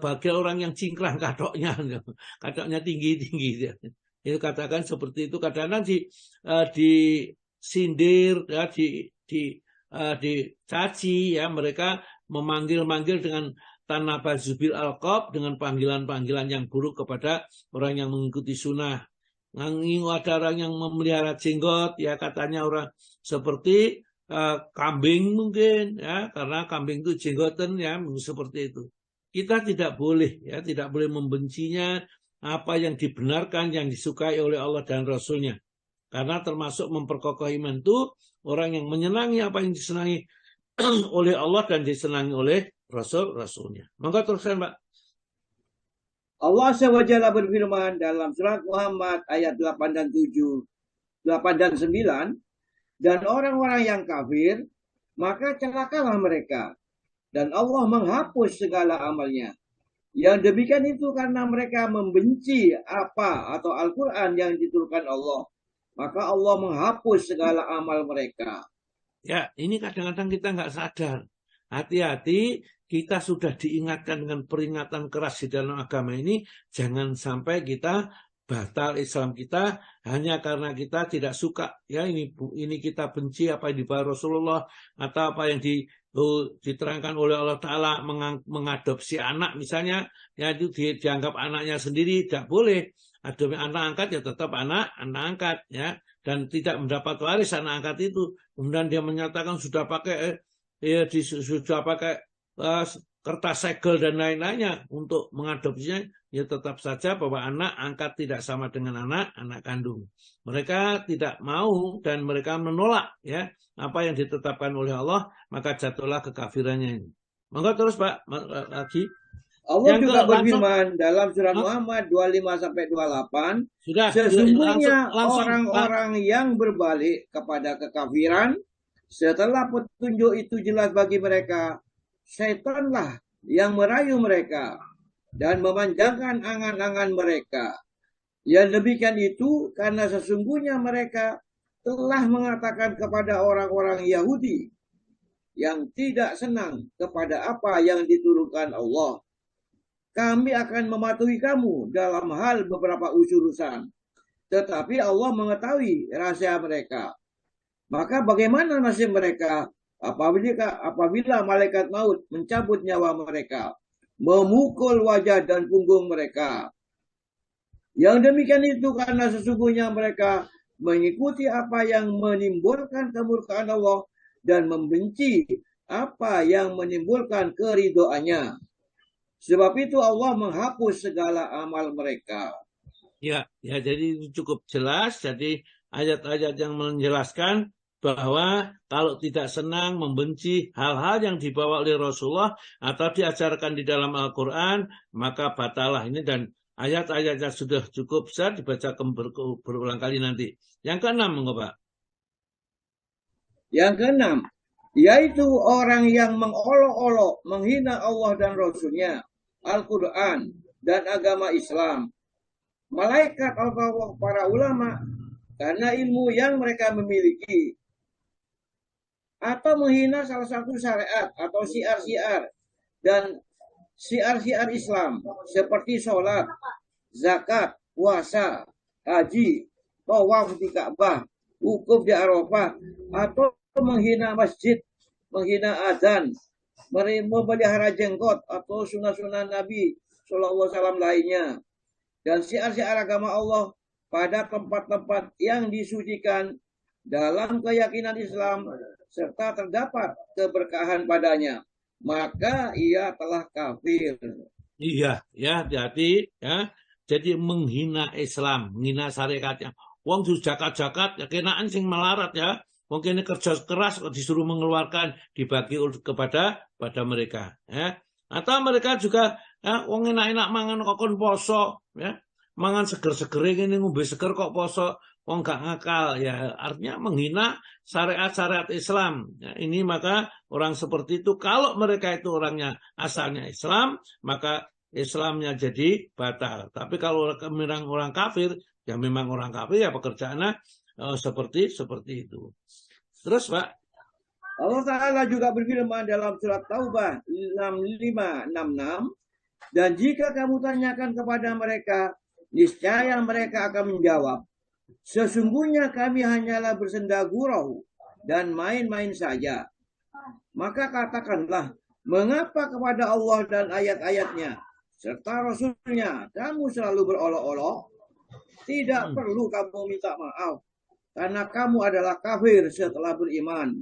Bagi orang yang cingkrang kadoknya tinggi itu katakan seperti itu. Kadang-kadang disindir ya, dicaci ya, mereka memanggil dengan tanabazubil alqab, dengan panggilan-panggilan yang buruk kepada orang yang mengikuti sunnah. Ada orang yang memelihara jenggot ya, katanya orang seperti kambing mungkin ya, karena kambing itu jenggotan ya, seperti itu. Kita tidak boleh ya, tidak boleh membencinya apa yang dibenarkan, yang disukai oleh Allah dan Rasulnya. Karena termasuk memperkokoh iman itu orang yang menyenangi apa yang disenangi oleh Allah dan disenangi oleh Rasulnya. Maka teruskan Pak. Allah SWT berfirman dalam surat Muhammad ayat 8 dan 9, dan orang-orang yang kafir, maka celakalah mereka, dan Allah menghapus segala amalnya. Yang demikian itu karena mereka membenci apa atau Al-Quran yang diturunkan Allah, maka Allah menghapus segala amal mereka. Ya, ini kadang-kadang kita nggak sadar. Hati-hati, kita sudah diingatkan dengan peringatan keras di dalam agama ini, jangan sampai kita batal Islam kita hanya karena kita tidak suka, ya ini kita benci apa yang dibawa Rasulullah atau apa yang diterangkan oleh Allah Ta'ala, mengadopsi anak misalnya, ya itu dianggap anaknya sendiri, tidak boleh. Adopsi anak angkat ya tetap anak angkat, ya, dan tidak mendapat waris anak angkat itu. Kemudian dia menyatakan sudah pakai kertas segel dan lain-lainnya untuk mengadopsinya, ya tetap saja bahwa anak angkat tidak sama dengan anak kandung. Mereka tidak mau dan mereka menolak, ya, apa yang ditetapkan oleh Allah, maka jatuhlah kekafirannya ini. Monggo terus Pak lagi. Allah juga berfirman dalam surat Muhammad 25-28, sesungguhnya orang-orang yang berbalik kepada kekafiran setelah petunjuk itu jelas bagi mereka, setanlah yang merayu mereka dan memanjangkan angan-angan mereka. Yang demikian itu karena sesungguhnya mereka telah mengatakan kepada orang-orang Yahudi yang tidak senang kepada apa yang diturunkan Allah, kami akan mematuhi kamu dalam hal beberapa urusan, tetapi Allah mengetahui rahasia mereka. Maka bagaimana nasib mereka apabila malaikat maut mencabut nyawa mereka, memukul wajah dan punggung mereka? Yang demikian itu karena sesungguhnya mereka mengikuti apa yang menimbulkan kemurkaan Allah dan membenci apa yang menimbulkan keridhoannya. Sebab itu Allah menghapus segala amal mereka. Ya, jadi cukup jelas. Jadi ayat-ayat yang menjelaskan bahwa kalau tidak senang, membenci hal-hal yang dibawa oleh Rasulullah atau diajarkan di dalam Al-Quran, maka batalah ini. Dan ayat-ayatnya sudah cukup besar, dibaca berulang kali nanti. Yang keenam, Pak. Yang keenam, yaitu orang yang mengolok-olok, menghina Allah dan Rasulnya, Al-Quran, dan agama Islam, malaikat atau para ulama, karena ilmu yang mereka memiliki, atau menghina salah satu syariat atau syiar-syiar dan syiar-syiar Islam seperti sholat, zakat, puasa, haji, tawaf di Ka'bah, wukuf di Arafah, atau menghina masjid, menghina azan, memelihara jenggot atau sunnah-sunnah Nabi SAW lainnya, dan syiar-syiar agama Allah pada tempat-tempat yang disucikan dalam keyakinan Islam serta terdapat keberkahan padanya, maka ia telah kafir. Iya, ya, hati-hati, ya. Jadi menghina Islam, menghina syariatnya. Wong jakat-jakat, ya kenaan sing melarat, ya. Mungkin ini kerja keras disuruh mengeluarkan, dibagi pada mereka, ya. Atau mereka juga, ya, wong enak-enak mangan kokon poso, ya. Mangan seger-seger ini ngombe seger kok poso, wong gak ngakal, ya. Artinya menghina syariat-syariat Islam. Ya, ini maka orang seperti itu, kalau mereka itu orangnya asalnya Islam, maka Islamnya jadi batal. Tapi kalau memang orang kafir, ya memang orang kafir, ya pekerjaannya seperti itu. Terus Pak, Allah Ta'ala juga berfirman dalam surat Taubah 65-66, dan jika kamu tanyakan kepada mereka, niscaya mereka akan menjawab, sesungguhnya kami hanyalah bersenda gurau dan main-main saja. Maka katakanlah, mengapa kepada Allah dan ayat-ayatnya serta Rasulnya kamu selalu berolok-olok? Tidak perlu kamu minta maaf, karena kamu adalah kafir setelah beriman.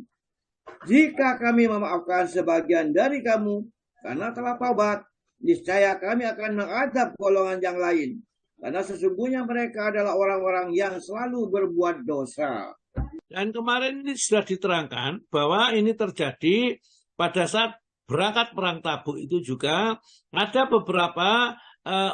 Jika kami memaafkan sebagian dari kamu karena telah taubat, niscaya kami akan mengadab golongan yang lain, karena sesungguhnya mereka adalah orang-orang yang selalu berbuat dosa. Dan kemarin ini sudah diterangkan bahwa ini terjadi pada saat berangkat perang Tabuk itu juga ada beberapa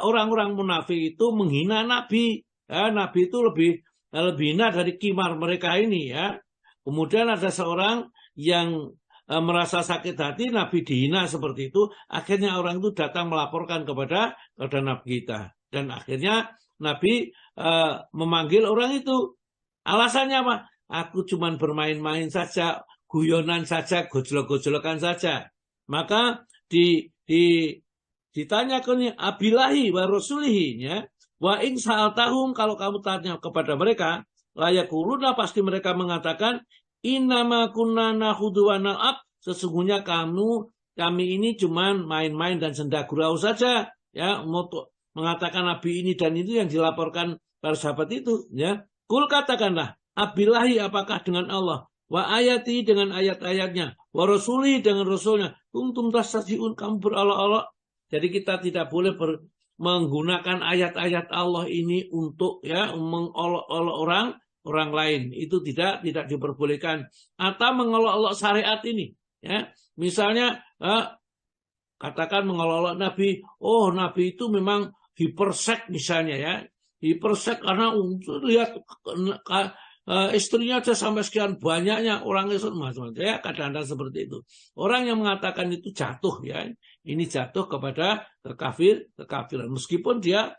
orang-orang munafik itu menghina Nabi. Ya, Nabi itu lebih hina dari kimar mereka ini, ya. Kemudian ada seorang yang merasa sakit hati Nabi dihina seperti itu, akhirnya orang itu datang melaporkan kepada Nabi kita, dan akhirnya Nabi memanggil orang itu. Alasannya apa? Aku cuma bermain-main saja, guyonan saja, gojlok-gojlokan saja. Maka ditanyakan abilahi wa rasulihi, ya. Wa in sa'altahum, kalau kamu tanya kepada mereka, layakuluna, pasti mereka mengatakan, innama kunna nakhudu wa nal'ab, sesungguhnya kami ini cuman main-main dan senda gurau saja, ya, untuk mengatakan Nabi ini dan itu yang dilaporkan para sahabat itu, ya. Kul, katakanlah, abillahi, apakah dengan Allah, wa ayati, dengan ayat-ayatnya, wa rasuli, dengan rasulnya, kuntum tastahzi'un, kamu berolok-olok. Jadi kita tidak boleh menggunakan ayat-ayat Allah ini untuk, ya, mengolok-olok orang lain. Itu tidak diperbolehkan. Atau mengolok-olok syariat ini, ya. Misalnya katakan mengolok-olok Nabi, oh Nabi itu memang hipersek misalnya, ya, hipersek karena lihat istrinya aja sampai sekian banyaknya, orang Islam macam-macam, ya, kadang-kadang seperti itu. Orang yang mengatakan itu jatuh, ya, ini jatuh kepada kekafiran, meskipun dia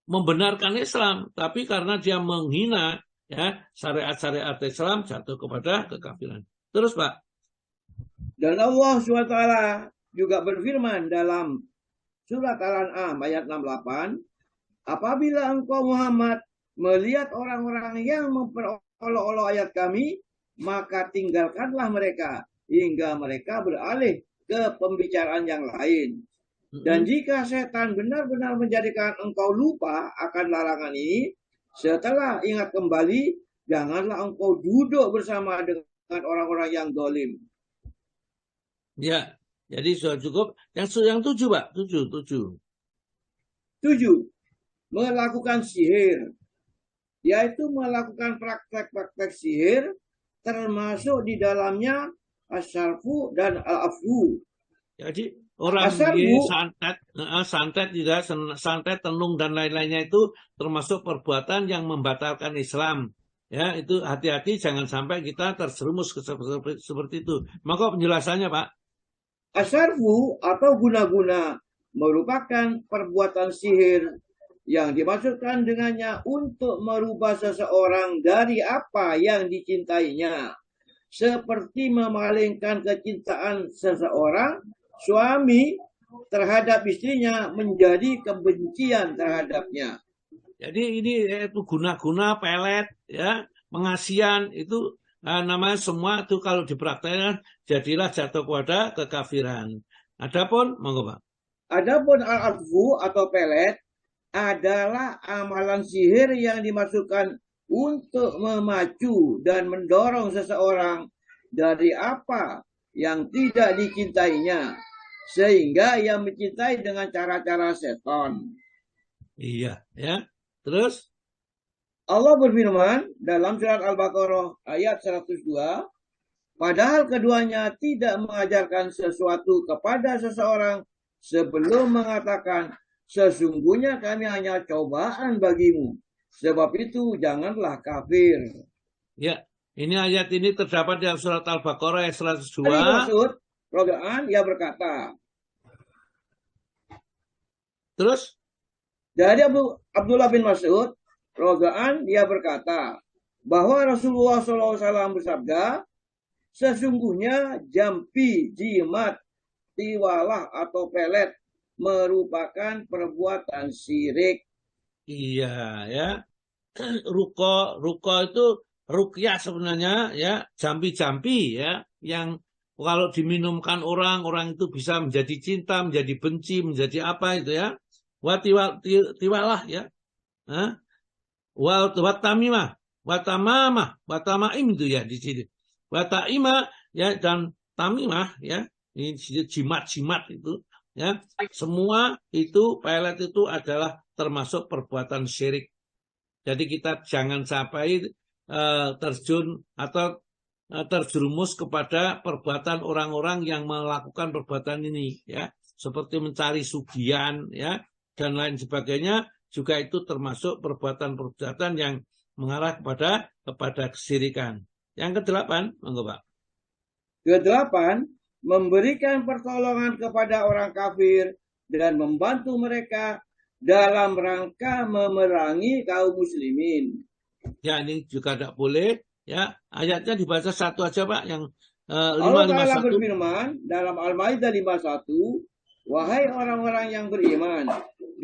membenarkan Islam, tapi karena dia menghina, ya, syariat-syariat Islam, jatuh kepada kekafiran. Terus Pak. Dan Allah SWT juga berfirman dalam surat Al-An'am ayat 68, apabila engkau Muhammad melihat orang-orang yang memperolok-olok ayat kami, maka tinggalkanlah mereka hingga mereka beralih ke pembicaraan yang lain. Dan jika setan benar-benar menjadikan engkau lupa akan larangan ini, setelah ingat kembali, janganlah engkau duduk bersama dengan orang-orang yang zalim. Ya, jadi sudah cukup. Yang 7 Pak, 7. 7. Melakukan sihir, yaitu melakukan praktek-praktek sihir, termasuk di dalamnya asyarfu dan al-afu. Jadi orang santet, tidak santet, tenung dan lain-lainnya itu termasuk perbuatan yang membatalkan Islam. Ya, itu hati-hati jangan sampai kita terjerumus seperti itu. Maka penjelasannya Pak. Asyarfu atau guna-guna merupakan perbuatan sihir yang dimaksudkan dengannya untuk merubah seseorang dari apa yang dicintainya, seperti memalingkan kecintaan seseorang suami terhadap istrinya menjadi kebencian terhadapnya. Jadi ini itu guna-guna, pelet, ya, pengasian, itu namanya semua itu kalau dipraktekkan jadilah jatuh pada kekafiran. Adapun monggo Pak. Adapun al-adfu atau pelet adalah amalan sihir yang dimasukkan untuk memacu dan mendorong seseorang dari apa yang tidak dicintainya, sehingga ia mencintai dengan cara-cara setan. Iya, ya. Terus Allah berfirman dalam surat Al-Baqarah ayat 102, padahal keduanya tidak mengajarkan sesuatu kepada seseorang sebelum mengatakan, sesungguhnya kami hanya cobaan bagimu, sebab itu janganlah kafir. Ya, ini ayat ini terdapat dalam surat Al-Baqarah ayat 102. Dari maksud Rogaan, ia berkata. Terus? Dari Abdullah bin Mas'ud, Rogaan, dia berkata bahwa Rasulullah SAW bersabda, sesungguhnya jampi, jimat, tiwalah atau pelet merupakan perbuatan syirik. Iya, ya. Ruko itu rukyah sebenarnya, ya, jampi-jampi, ya, yang kalau diminumkan orang itu bisa menjadi cinta, menjadi benci, menjadi apa itu, ya. Tiwalah, ya. Watamaim itu ya di sini. Wataima, ya, dan tamimah, ya, ini jimat-jimat itu, ya, semua itu pelet itu adalah termasuk perbuatan syirik. Jadi kita jangan sampai terjun atau terjerumus kepada perbuatan orang-orang yang melakukan perbuatan ini, ya, seperti mencari sugihan, ya, dan lain sebagainya, juga itu termasuk perbuatan-perbuatan yang mengarah kepada kesyirikan. Yang ke-8, monggo Pak. Ke-8, memberikan pertolongan kepada orang kafir dan membantu mereka dalam rangka memerangi kaum muslimin. Ya, ini juga tidak boleh, ya. Ayatnya dibaca satu aja Pak, yang 551. Allah berfirman dalam Al-Maidah 51, wahai orang-orang yang beriman,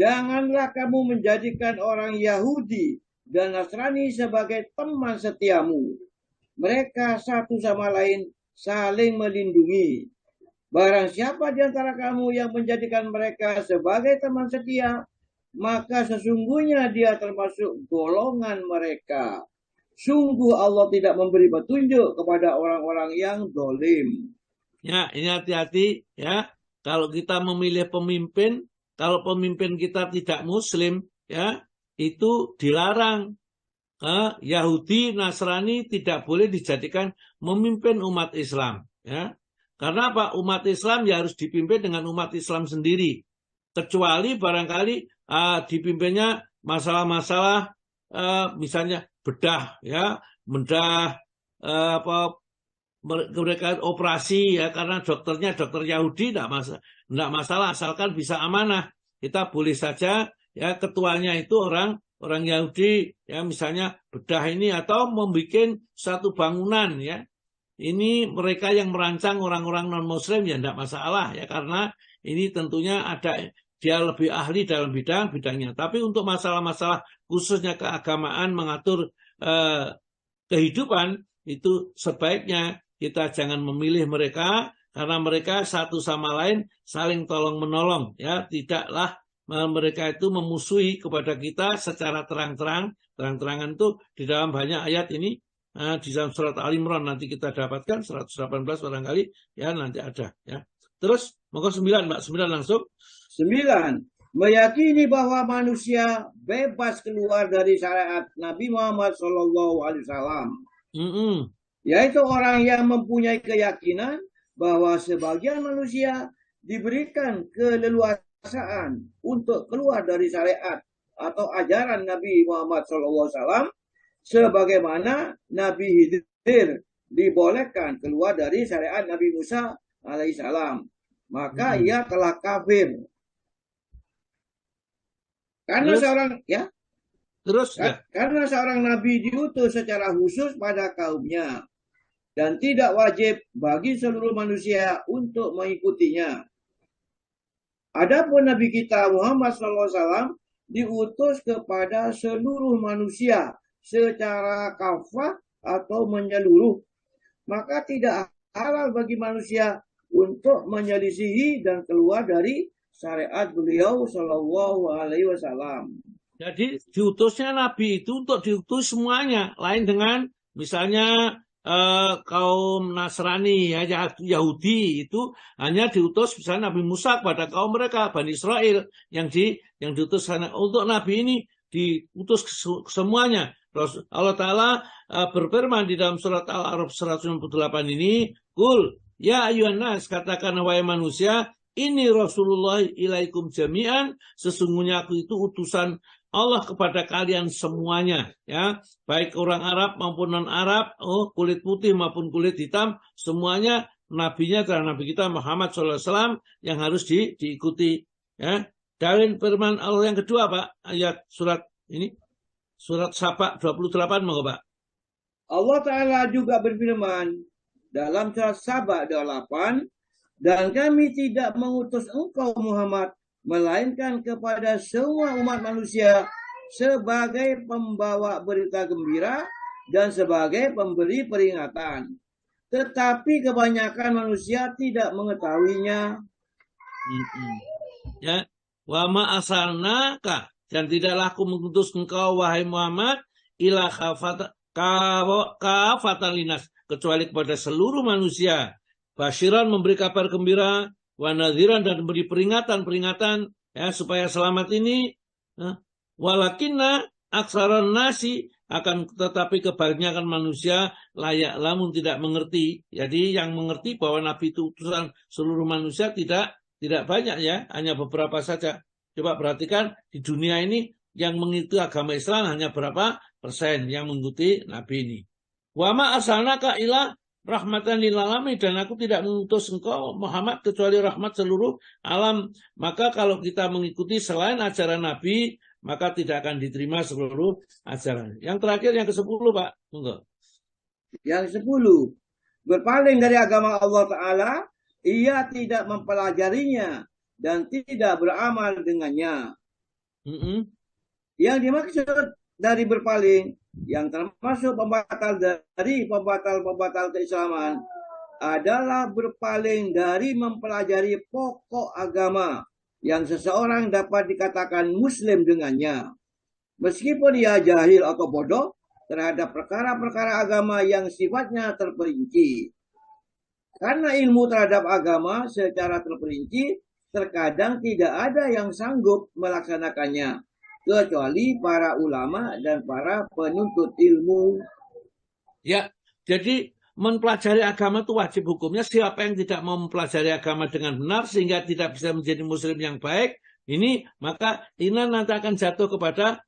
Janganlah kamu menjadikan orang Yahudi dan Nasrani sebagai teman setiamu. Mereka satu sama lain saling melindungi. Barang siapa di antara kamu yang menjadikan mereka sebagai teman setia, maka sesungguhnya dia termasuk golongan mereka. Sungguh Allah tidak memberi petunjuk kepada orang-orang yang zalim. Ya, ini hati-hati ya. Kalau kita memilih pemimpin, kalau pemimpin kita tidak Muslim, ya itu dilarang. Yahudi, Nasrani tidak boleh dijadikan memimpin umat Islam. Ya, karena apa? Umat Islam ya harus dipimpin dengan umat Islam sendiri. Kecuali barangkali dipimpinnya masalah-masalah misalnya bedah, ya, mereka operasi ya karena dokternya dokter Yahudi tidak masalah asalkan bisa amanah. Kita boleh saja ya ketuanya itu orang Yahudi ya misalnya bedah ini atau membuat satu bangunan ya. Ini mereka yang merancang orang-orang non-muslim ya tidak masalah ya karena ini tentunya ada dia lebih ahli dalam bidangnya. Tapi untuk masalah-masalah khususnya keagamaan mengatur kehidupan itu sebaiknya kita jangan memilih mereka karena mereka satu sama lain saling tolong menolong ya, tidaklah mereka itu memusuhi kepada kita secara terang-terangan itu di dalam banyak ayat ini di dalam surat Al-Imran nanti kita dapatkan 118 barangkali ya nanti ada ya. Terus monggo 9 Mbak, 9 langsung. 9. Meyakini bahwa manusia bebas keluar dari syariat Nabi Muhammad SAW. Yaitu orang yang mempunyai keyakinan bahwa sebagian manusia diberikan keleluasaan untuk keluar dari syariat atau ajaran Nabi Muhammad SAW, sebagaimana Nabi Khidir dibolehkan keluar dari syariat Nabi Musa alaihissalam, maka ia telah kafir. Karena karena seorang nabi diutus secara khusus pada kaumnya dan tidak wajib bagi seluruh manusia untuk mengikutinya. Adapun Nabi kita Muhammad SAW diutus kepada seluruh manusia secara kafah atau menyeluruh, maka tidak halal bagi manusia untuk menyelisihi dan keluar dari syariat beliau Shallallahu Alaihi Wasallam. Jadi diutusnya Nabi itu untuk diutus semuanya, lain dengan misalnya kaum Nasrani ya Yahudi itu hanya diutus misalnya Nabi Musa kepada kaum mereka Bani Israel yang diutus sana. Untuk Nabi ini diutus semuanya. Allah Ta'ala berfirman di dalam surat Al-A'raf 198 ini, Qul ya ayyuhan nas, katakan wahai manusia, ini Rasulullah ilaikum jami'an, sesungguhnya aku itu utusan Allah kepada kalian semuanya, ya, baik orang Arab maupun non-Arab, kulit putih maupun kulit hitam, semuanya nabinya adalah Nabi kita Muhammad SAW yang harus diikuti, ya. Dari firman Allah yang kedua, Pak, ayat surat ini, surat Saba 28, monggo, Pak. Allah Ta'ala juga berfirman dalam surat Saba 8, dan kami tidak mengutus engkau Muhammad melainkan kepada semua umat manusia sebagai pembawa berita gembira dan sebagai pemberi peringatan. Tetapi kebanyakan manusia tidak mengetahuinya. Ya, wa ma arsalnaka, dan tidaklah aku mengutus engkau wahai Muhammad ila kafatan linas, kecuali kepada seluruh manusia. Basyiran memberi kabar gembira, wa nadhiran dan memberi peringatan ya supaya selamat ini. Walakinna aksaran nasi, akan tetapi kebanyakan manusia layak lamun tidak mengerti. Jadi yang mengerti bahwa Nabi itu utusan seluruh manusia tidak banyak ya, hanya beberapa saja. Coba perhatikan di dunia ini yang mengikuti agama Islam hanya berapa persen yang mengikuti Nabi ini. Wa ma arsalnaka ila rahmatan lil alamin, dan aku tidak mengutus engkau Muhammad kecuali rahmat seluruh alam. Maka kalau kita mengikuti selain ajaran Nabi, maka tidak akan diterima seluruh ajaran. Yang terakhir yang ke-10, Pak. Enggak. Yang 10, berpaling dari agama Allah Ta'ala, ia tidak mempelajarinya dan tidak beramal dengannya. Yang dimaksud dari berpaling, yang termasuk pembatal dari pembatal keislaman, adalah berpaling dari mempelajari pokok agama yang seseorang dapat dikatakan muslim dengannya, meskipun ia jahil atau bodoh terhadap perkara-perkara agama yang sifatnya terperinci. Karena ilmu terhadap agama secara terperinci terkadang tidak ada yang sanggup melaksanakannya, kecuali para ulama dan para penuntut ilmu. Ya, jadi mempelajari agama itu wajib hukumnya. Siapa yang tidak mau mempelajari agama dengan benar sehingga tidak bisa menjadi muslim yang baik, ini maka nanti akan jatuh kepada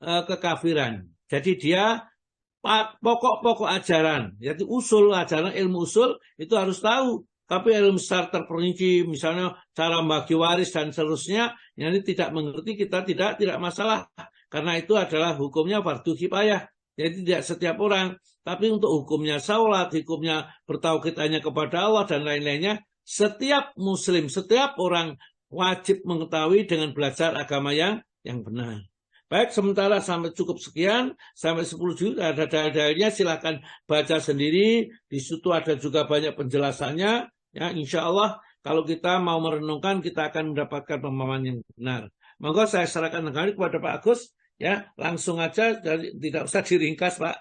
kekafiran. Jadi dia pokok-pokok ajaran, yaitu usul ajaran, ilmu usul itu harus tahu. Tapi ilmu secara terperinci, misalnya cara bagi waris dan seterusnya, yang ini tidak mengerti, kita tidak masalah. Karena itu adalah hukumnya fardu kifayah. Jadi tidak setiap orang. Tapi untuk hukumnya salat, hukumnya bertauhid hanya kepada Allah dan lain-lainnya, setiap muslim, setiap orang wajib mengetahui dengan belajar agama yang benar. Baik, sementara sampai cukup sekian, sampai 10 juz, ada dalil-dalilnya, silakan baca sendiri. Di situ ada juga banyak penjelasannya. Ya, insya Allah kalau kita mau merenungkan, kita akan mendapatkan pemahaman yang benar. Monggo saya serahkan kembali kepada Pak Agus. Ya, langsung aja, tidak usah diringkas, Pak.